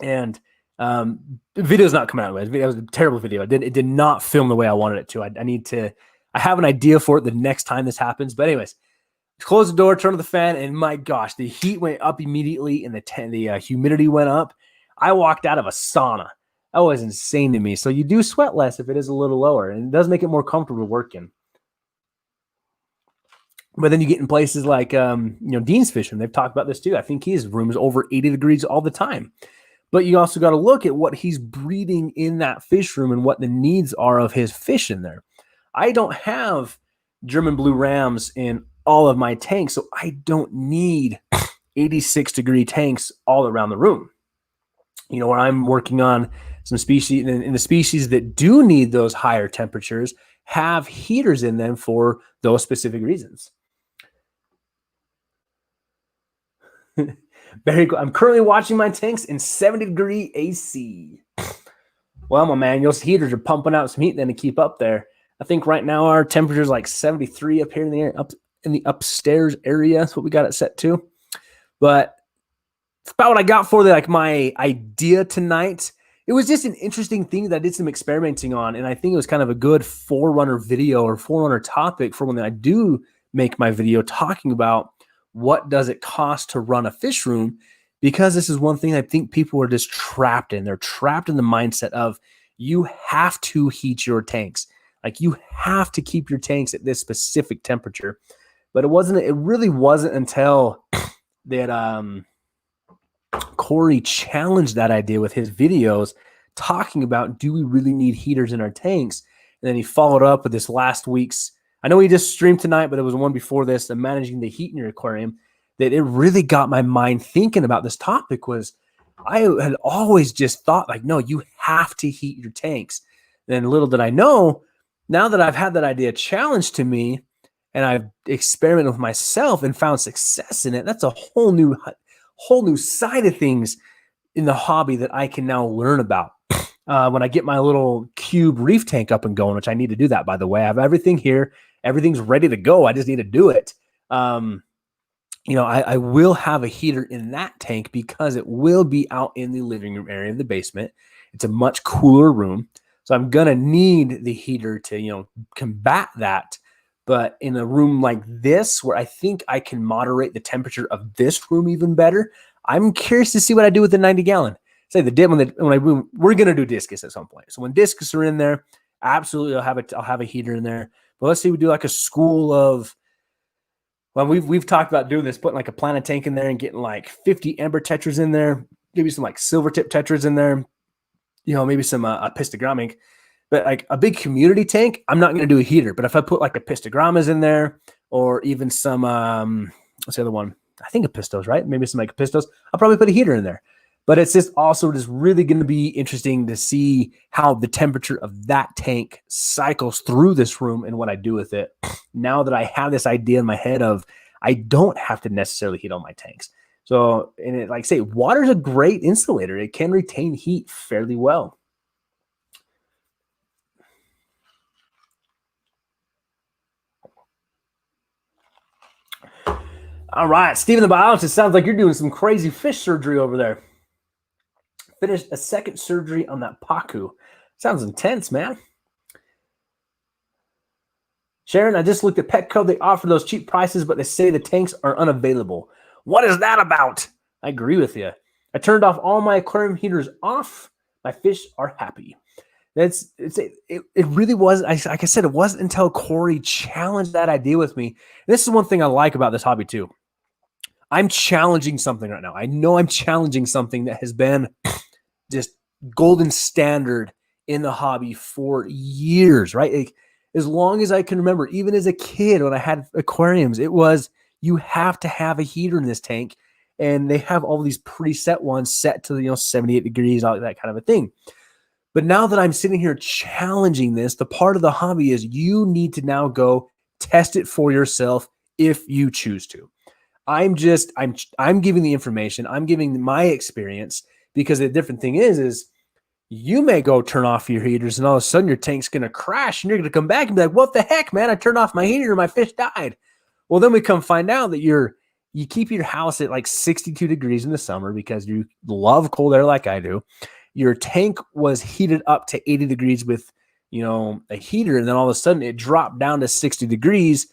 And the video's not coming out of it. It was a terrible video. It did not film the way I wanted it to. I have an idea for it the next time this happens. But anyways, close the door, turn on the fan, and my gosh, the heat went up immediately, and the humidity went up. I walked out of a sauna. That was insane to me. So you do sweat less if it is a little lower, and it does make it more comfortable working. But then you get in places like, Dean's Fish Room. They've talked about this too. I think his room is over 80 degrees all the time. But you also got to look at what he's breeding in that fish room and what the needs are of his fish in there. I don't have German blue rams in all of my tanks, so I don't need 86 degree tanks all around the room. Where I'm working on some species, and the species that do need those higher temperatures have heaters in them for those specific reasons. Very cool. I'm currently watching my tanks in 70 degree AC. Well, my man, those heaters are pumping out some heat then to keep up there. I think right now our temperature is like 73 up here in the air, up in the upstairs area. That's what we got it set to. But it's about what I got for my idea tonight. It was just an interesting thing that I did some experimenting on, and I think it was kind of a good forerunner video or forerunner topic for when I do make my video talking about what does it cost to run a fish room, because this is one thing I think people are just trapped in. They're trapped in the mindset of you have to heat your tanks. You have to keep your tanks at this specific temperature. But it really wasn't until that Corey challenged that idea with his videos talking about, do we really need heaters in our tanks? And then he followed up with this last week's, I know he just streamed tonight, but it was one before this, the managing the heat in your aquarium, that it really got my mind thinking about this topic. Was I had always just thought no, you have to heat your tanks. Then little did I know, now that I've had that idea challenged to me and I've experimented with myself and found success in it, that's a whole new side of things in the hobby that I can now learn about. When I get my little cube reef tank up and going, which I need to do that, by the way. I have everything here. Everything's ready to go. I just need to do it. I will have a heater in that tank because it will be out in the living room area of the basement. It's a much cooler room. So I'm going to need the heater to, combat that. But in a room like this, where I think I can moderate the temperature of this room even better, I'm curious to see what I do with the 90-gallon. Say we're going to do discus at some point. So when discus are in there, absolutely I'll have a heater in there. But let's say we do a school of, well, we've talked about doing this, putting a planet tank in there and getting 50 amber tetras in there, maybe some silver tip tetras in there, maybe some pistogrammic. But a big community tank, I'm not going to do a heater. But if I put a pistogrammas in there, or even some, what's the other one? I think a pistos, right? Maybe some pistos. I'll probably put a heater in there. But it's just also just really going to be interesting to see how the temperature of that tank cycles through this room and what I do with it. Now that I have this idea in my head of I don't have to necessarily heat all my tanks. So, and water's a great insulator. It can retain heat fairly well. All right, Stephen the biologist, sounds like you're doing some crazy fish surgery over there. Finished a second surgery on that pacu. Sounds intense, man. Sharon, I just looked at Petco. They offer those cheap prices, but they say the tanks are unavailable. What is that about? I agree with you. I turned off all my aquarium heaters off. My fish are happy. It really was. Like I said, it wasn't until Corey challenged that idea with me. And this is one thing I like about this hobby too. I'm challenging something right now. I know I'm challenging something that has been just golden standard in the hobby for years, right? Like, as long as I can remember, even as a kid when I had aquariums, it was you have to have a heater in this tank, and they have all these preset ones set to 78 degrees, all that kind of a thing. But now that I'm sitting here challenging this, the part of the hobby is you need to now go test it for yourself if you choose to. I'm giving the information, I'm giving my experience, because the different thing is you may go turn off your heaters and all of a sudden your tank's going to crash and you're going to come back and be like, what the heck, man? I turned off my heater and my fish died. Well, then we come find out that you keep your house at like 62 degrees in the summer because you love cold air like I do. Your tank was heated up to 80 degrees with, a heater. And then all of a sudden it dropped down to 60 degrees.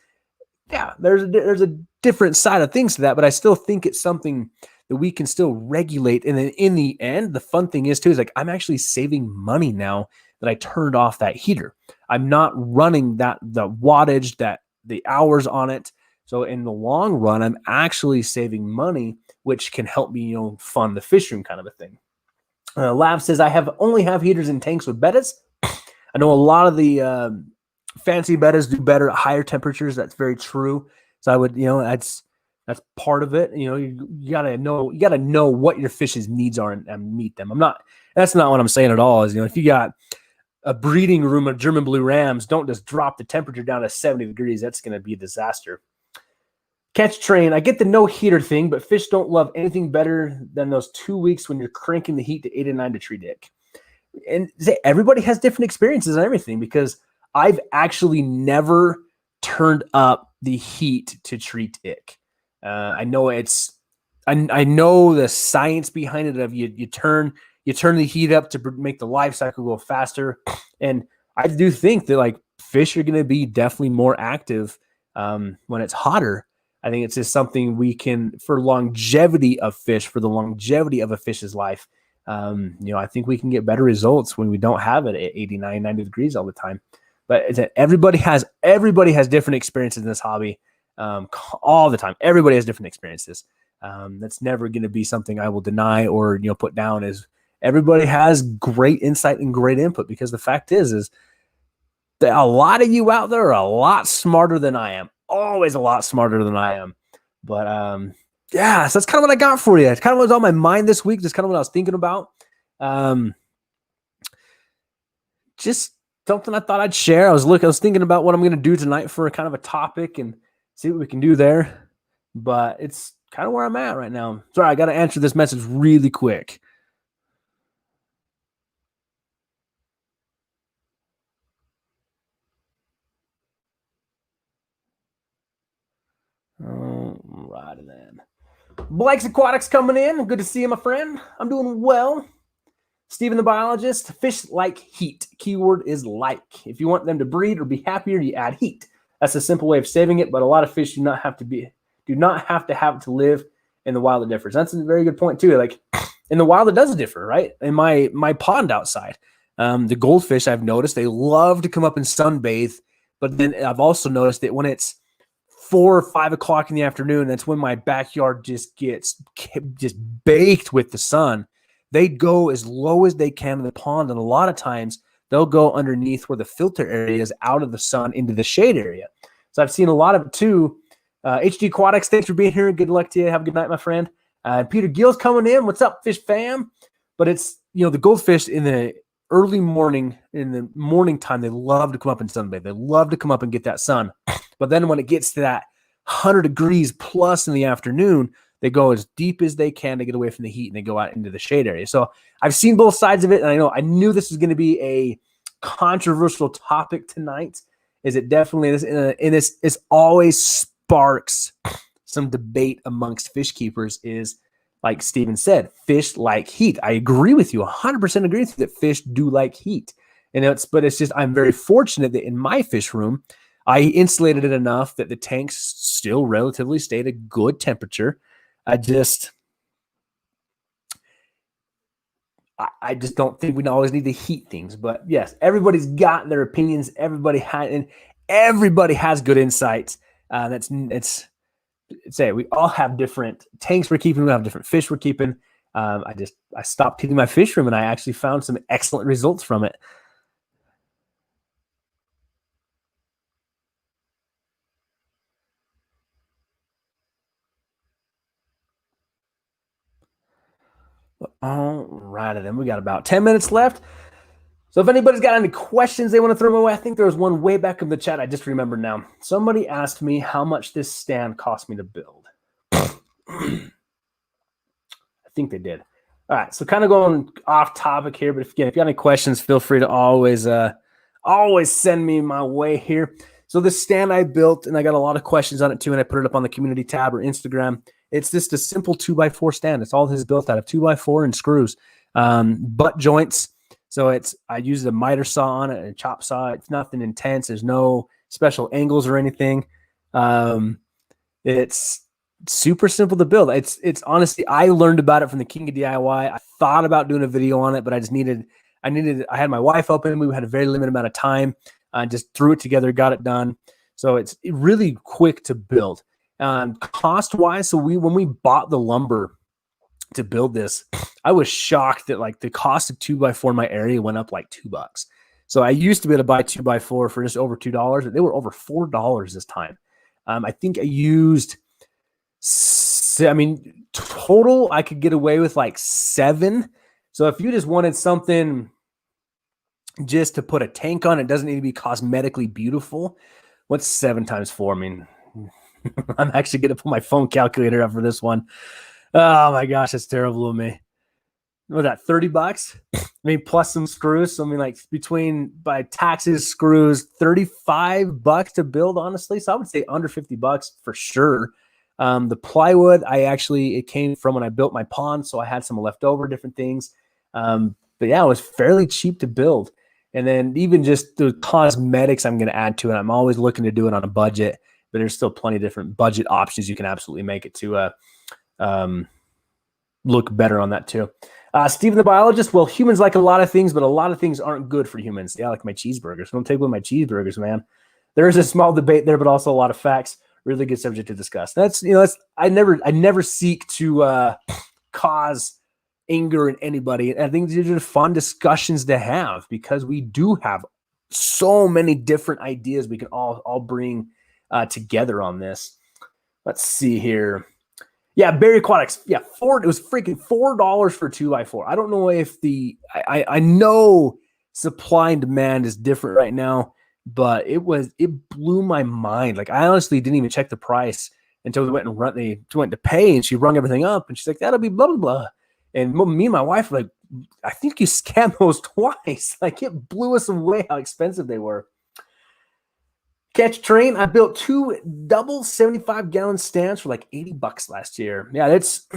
Yeah, there's a different side of things to that, but I still think it's something that we can still regulate. And then in the end, the fun thing is too, is like, I'm actually saving money now that I turned off that heater. I'm not running the wattage, the hours on it. So in the long run, I'm actually saving money, which can help me, fund the fish room kind of a thing. Lab says, I only have heaters in tanks with bettas. I know a lot of the fancy bettas do better at higher temperatures. That's very true. So I would, that's part of it. You gotta know what your fish's needs are and meet them. That's not what I'm saying at all. Is, if you got a breeding room of German blue rams, don't just drop the temperature down to 70 degrees. That's going to be a disaster. Catch train. I get the no heater thing, but fish don't love anything better than those 2 weeks when you're cranking the heat to 8 and 9 to treat ick. And everybody has different experiences and everything, because I've actually never turned up the heat to treat ick. I know I know the science behind it of you turn the heat up to make the life cycle go faster. And I do think that like fish are going to be definitely more active when it's hotter. I think it's just something we can, for longevity of fish, for the longevity of a fish's life. I think we can get better results when we don't have it at 89, 90 degrees all the time. But everybody has different experiences in this hobby all the time. Everybody has different experiences. That's never going to be something I will deny or put down. Is everybody has great insight and great input, because the fact is that a lot of you out there are a lot smarter than I am. Always a lot smarter than I am. But yeah, so that's kind of what I got for you. It's kind of what was on my mind this week. Just kind of what I was thinking about. Just something I thought I'd share. I was thinking about what I'm going to do tonight for kind of a topic and see what we can do there. But it's kind of where I'm at right now. Sorry, I got to answer this message really quick. Right then. Blake's Aquatics coming in. Good to see you, my friend. I'm doing well. Stephen the biologist. Fish like heat. Keyword is like. If you want them to breed or be happier, you add heat. That's a simple way of saving it, but a lot of fish do not have to have it to live in the wild. It differs. That's a very good point too. Like in the wild, it does differ, right? In my pond outside, the goldfish, I've noticed they love to come up and sunbathe, but then I've also noticed that when it's 4 or 5 o'clock in the afternoon, that's when my backyard just gets baked with the sun. They go as low as they can in the pond, and a lot of times they'll go underneath where the filter area is, out of the sun into the shade area. So I've seen a lot of it too. HD Aquatics, thanks for being here. Good luck to you. Have a good night, my friend. Peter Gill's coming in. What's up, fish fam? But it's, the goldfish in the early morning, in the morning time, they love to come up and sunbathe. They love to come up and get that sun. But then when it gets to that 100 degrees plus in the afternoon, they go as deep as they can to get away from the heat, and they go out into the shade area. So I've seen both sides of it, and I knew this was going to be a controversial topic tonight. Is it definitely is, and this always sparks some debate amongst fish keepers is, like Steven said, fish like heat. I agree with you, 100% agree with you that fish do like heat. But it's just, I'm very fortunate that in my fish room, I insulated it enough that the tanks still relatively stayed a good temperature. I just don't think we always need to heat things. But yes, everybody's got their opinions. Everybody has good insights. We all have different tanks we're keeping. We have different fish we're keeping. I stopped keeping my fish room, and I actually found some excellent results from it. All right, then we got about 10 minutes left. So if anybody's got any questions they want to throw my way, I think there was one way back in the chat. I just remembered now. Somebody asked me how much this stand cost me to build. I think they did. All right, so kind of going off topic here, but if you got any questions, feel free to always send me my way here. So this stand I built, and I got a lot of questions on it too, and I put it up on the community tab or Instagram. It's just a simple 2x4 stand. It's all this is built out of 2x4 and screws, butt joints. So I use a miter saw on it and a chop saw. It's nothing intense. There's no special angles or anything. It's super simple to build. It's honestly, I learned about it from the King of DIY. I thought about doing a video on it, but I had my wife open. We had a very limited amount of time. I just threw it together, got it done. So it's really quick to build. Cost wise, so when we bought the lumber to build this, I was shocked that like the cost of 2x4 in my area went up like $2. So I used to be able to buy 2x4 for just over $2, but they were over $4 this time. I think I used, total I could get away with like 7. So if you just wanted something just to put a tank on, it doesn't need to be cosmetically beautiful. What's 7 times 4? I mean, I'm actually going to put my phone calculator up for this one. Oh my gosh, that's terrible of me. What was that, $30? I mean, plus some screws. So I mean, like between by taxes, screws, $35 to build, honestly. So I would say under $50 for sure. The plywood, it came from when I built my pond, so I had some leftover different things. But yeah, it was fairly cheap to build. And then even just the cosmetics I'm going to add to it, I'm always looking to do it on a budget, but there's still plenty of different budget options you can absolutely make it to look better on that too. Stephen the biologist, well, humans like a lot of things, but a lot of things aren't good for humans. Yeah, I like my cheeseburgers. Don't take away my cheeseburgers, man. There is a small debate there, but also a lot of facts. Really good subject to discuss. I never seek to cause anger in anybody. I think these are fun discussions to have because we do have so many different ideas we can all bring together on this. Let's see here. Yeah, Berry Aquatics. Yeah, it was freaking $4 for 2x4. I don't know if I know supply and demand is different right now, but it blew my mind. Like I honestly didn't even check the price until we went to pay, and she rung everything up, and she's like, "That'll be blah blah blah." And me and my wife were like, "I think you scammed those twice." Like it blew us away how expensive they were. Catch Train, I built 2 double 75-gallon stands for like $80 last year. Yeah, it's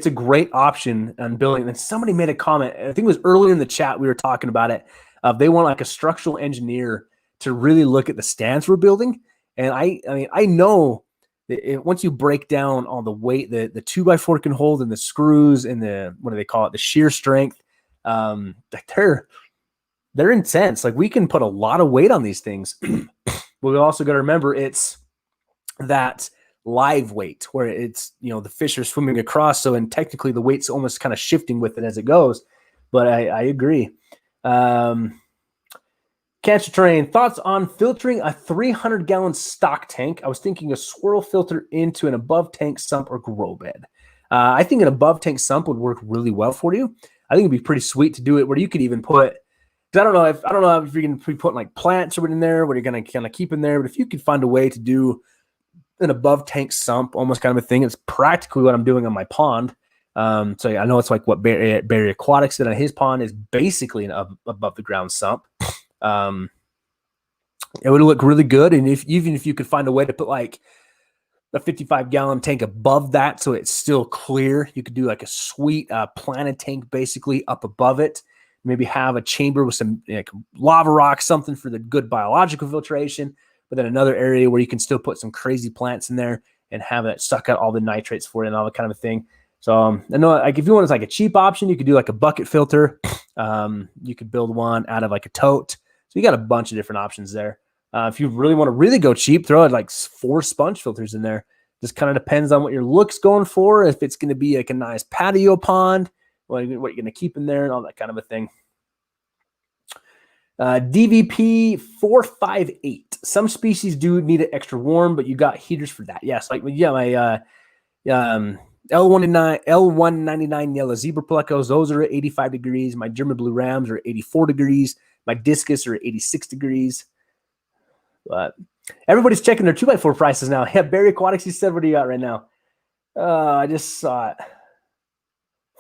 a great option on building. And somebody made a comment. I think it was earlier in the chat we were talking about it. They want like a structural engineer to really look at the stands we're building. And I know that once you break down all the weight the 2x4 can hold and the screws and the, what do they call it, the shear strength, they're intense. Like we can put a lot of weight on these things. But we also got to remember it's that live weight where it's, the fish are swimming across. So, and technically the weight's almost kind of shifting with it as it goes. But I agree. Catch Train, thoughts on filtering a 300-gallon stock tank? I was thinking a swirl filter into an above tank sump or grow bed. I think an above tank sump would work really well for you. I think it'd be pretty sweet to do it where you could even put, I don't know if you're going to be putting like plants or in there, what you're going to kind of keep in there. But if you could find a way to do an above tank sump, almost kind of a thing, it's practically what I'm doing on my pond. So I know it's like what Barry Aquatics did on his pond is basically an above the ground sump. It would look really good. And even if you could find a way to put like a 55-gallon tank above that so it's still clear, you could do like a sweet planet tank basically up above it. Maybe have a chamber with some like lava rock, something for the good biological filtration, but then another area where you can still put some crazy plants in there and have it suck out all the nitrates for it and all that kind of thing. So I know, like, if you want like a cheap option, you could do like a bucket filter. You could build one out of like a tote. So you got a bunch of different options there. If you really want to really go cheap, throw like 4 sponge filters in there. Just kind of depends on what your look's going for. If it's going to be like a nice patio pond, what you're going to keep in there and all that kind of a thing. DVP 458. Some species do need it extra warm, but you got heaters for that. Yes, like my L199 yellow zebra plecos, those are at 85 degrees. My German blue rams are at 84 degrees. My discus are at 86 degrees. But everybody's checking their 2x4 prices now. Yeah, Barry Aquatics, he said, what do you got right now? I just saw it.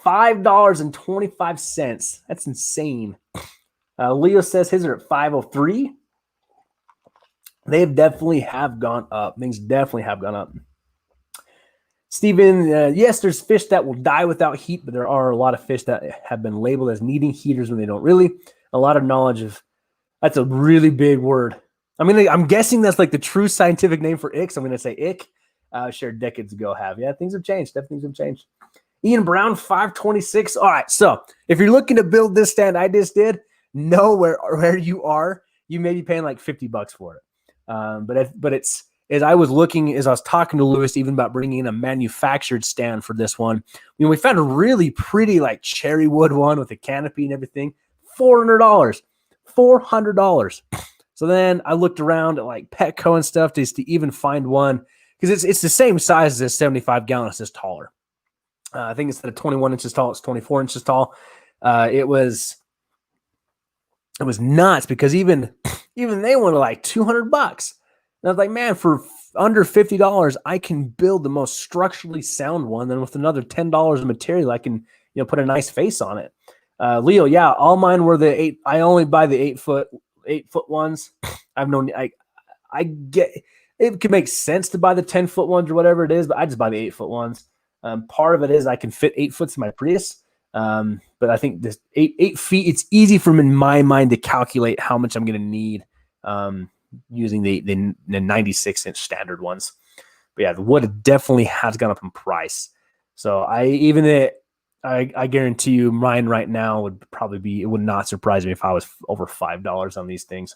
$5.25. That's insane. Leo says his are at 503. They definitely have gone up. Things definitely have gone up. Steven, yes, there's fish that will die without heat, but there are a lot of fish that have been labeled as needing heaters when they don't really. A lot of knowledge of, that's a really big word. I mean, I'm guessing that's like the true scientific name for icks. I'm going to say ick. Shared decades ago have. Yeah, things have changed. Definitely things have changed. Ian Brown, 526. All right, so if you're looking to build this stand I just did, know where you are. You may be paying like $50 for it. But it's, as I was talking to Lewis even about bringing in a manufactured stand for this one, we found a really pretty like cherry wood one with a canopy and everything, $400. So then I looked around at like Petco and stuff to even find one, because it's the same size as this 75-gallon. It's just taller. I think instead of 21 inches tall, it's 24 inches tall. It was nuts, because even they wanted like $200. And I was like, man, for under $50, I can build the most structurally sound one. Then with another $10 of material, I can put a nice face on it. Leo, yeah, all mine were the 8. I only buy the 8-foot ones. I get it could make sense to buy the 10-foot ones or whatever it is, but I just buy the 8-foot ones. Part of it is I can fit 8 foot in my Prius. But I think this 8 feet, it's easy for me in my mind to calculate how much I'm going to need using the 96-inch standard ones. But yeah, the wood definitely has gone up in price. So I guarantee you mine right now would probably be, it would not surprise me if I was over $5 on these things.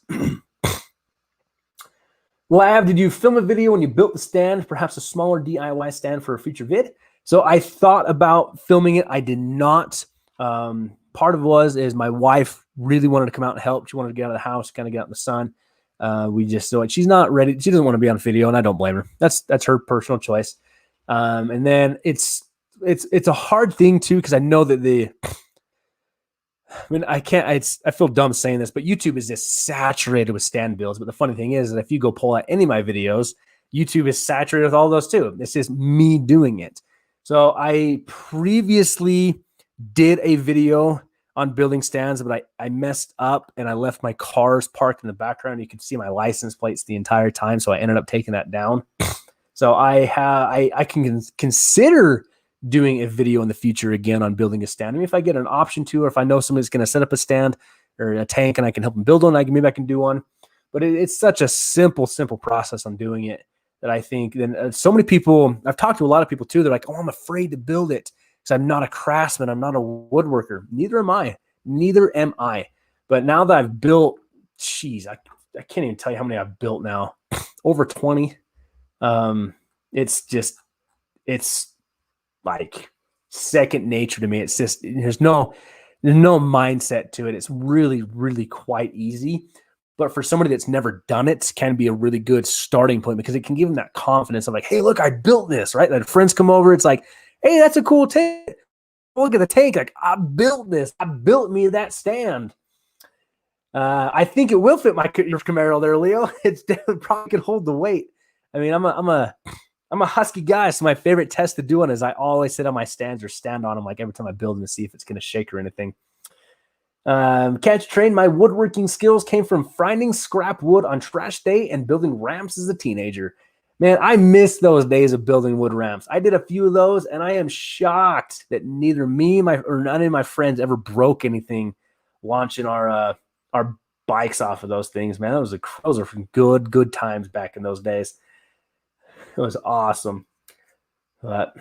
Lab, did you film a video when you built the stand, perhaps a smaller DIY stand for a future vid? So I thought about filming it. I did not. Part of it is my wife really wanted to come out and help. She wanted to get out of the house, kind of get out in the sun. She's not ready. She doesn't want to be on video, and I don't blame her. That's her personal choice. And then it's a hard thing too, because I know that I feel dumb saying this, but YouTube is just saturated with stand builds. But the funny thing is that if you go pull out any of my videos, YouTube is saturated with all those too. It's just me doing it. So I previously did a video on building stands, but I messed up and I left my cars parked in the background. You could see my license plates the entire time, so I ended up taking that down. So I can consider doing a video in the future again on building a stand. I mean, if I get an option to, or if I know somebody's going to set up a stand or a tank and I can help them build one, maybe I can do one. But it's such a simple process on doing it that I think then so many people, I've talked to a lot of people too, they're like, oh, I'm afraid to build it because I'm not a craftsman. I'm not a woodworker. Neither am I. But now that I've built, I can't even tell you how many I've built now. Over 20. It's like second nature to me. It's just, there's no mindset to it. It's really, really quite easy. But for somebody that's never done it, can be a really good starting point, because it can give them that confidence of like, hey, look, I built this, right? Like friends come over, it's like, hey, that's a cool tank. Look at the tank. Like, I built this. I built me that stand. I think it will fit your Camaro there, Leo. It's definitely probably could hold the weight. I mean, I'm a husky guy, so my favorite test to do one is I always sit on my stands or stand on them like every time I build them to see if it's going to shake or anything. Catch train, my woodworking skills came from finding scrap wood on trash day and building ramps as a teenager. Man, I miss those days of building wood ramps. I did a few of those, and I am shocked that neither me or none of my friends ever broke anything launching our bikes off of those things. Man, those are from good times back in those days. It was awesome. But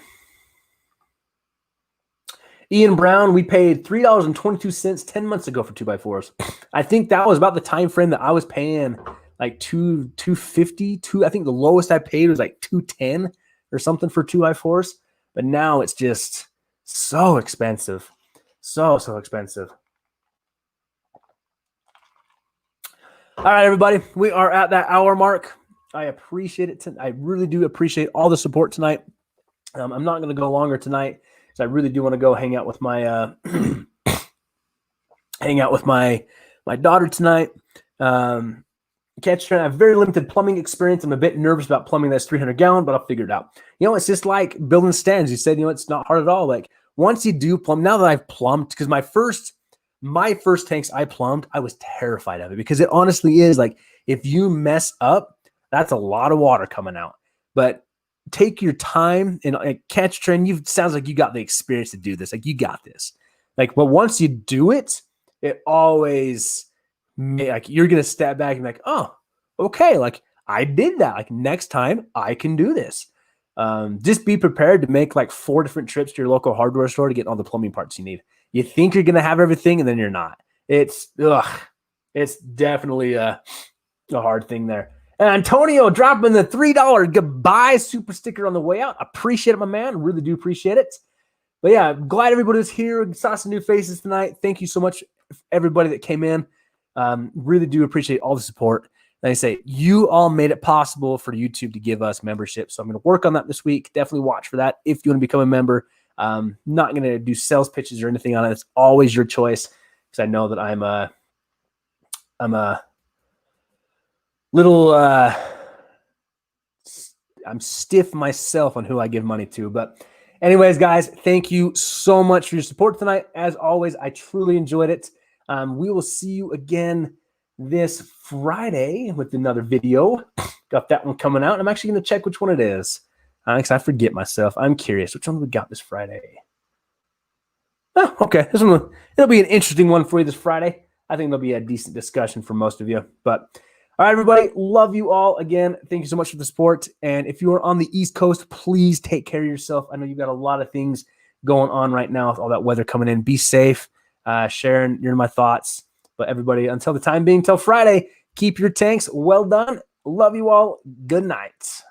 Ian Brown, we paid $3.22 10 months ago for 2x4s. I think that was about the time frame that I was paying like $250. I think the lowest I paid was like $210 or something for 2x4s. But now it's just so expensive. So expensive. All right, everybody. We are at that hour mark. I appreciate it. I really do appreciate all the support tonight. I'm not going to go longer tonight. I really do want to go hang out with my my daughter tonight. Catch train. I have very limited plumbing experience. I'm a bit nervous about plumbing that's 300 gallon, but I'll figure it out. It's just like building stands. You said, it's not hard at all. Like once you do plumb, now that I've plumbed, because my first tanks I plumbed, I was terrified of it because it honestly is like if you mess up, that's a lot of water coming out. But take your time and catch train. Sounds like you got the experience to do this. Like you got this. Like, but once you do it, it always like you're gonna step back and be like, oh, okay, like I did that. Like next time I can do this. Just be prepared to make like 4 different trips to your local hardware store to get all the plumbing parts you need. You think you're gonna have everything, and then you're not. It's definitely a hard thing there. And Antonio dropping the $3 goodbye super sticker on the way out. Appreciate it, my man. Really do appreciate it. But yeah, I'm glad everybody was here. Saw some new faces tonight. Thank you so much, everybody that came in. Really do appreciate all the support. Like I say, you all made it possible for YouTube to give us membership. So I'm going to work on that this week. Definitely watch for that if you want to become a member. Not going to do sales pitches or anything on it. It's always your choice because I know that I'm a little I'm stiff myself on who I give money to. But anyways, guys, thank you so much for your support tonight. As always, I truly enjoyed it. We will see you again this Friday with another video. Got that one coming out. I'm actually going to check which one it is because I forget myself. I'm curious. Which one we got this Friday? Oh, okay. This one, it'll be an interesting one for you this Friday. I think there'll be a decent discussion for most of you. But all right, everybody, love you all. Again, thank you so much for the support. And if you are on the East Coast, please take care of yourself. I know you've got a lot of things going on right now with all that weather coming in. Be safe. Sharon, you're in my thoughts. But everybody, until the time being, till Friday, keep your tanks well done. Love you all. Good night.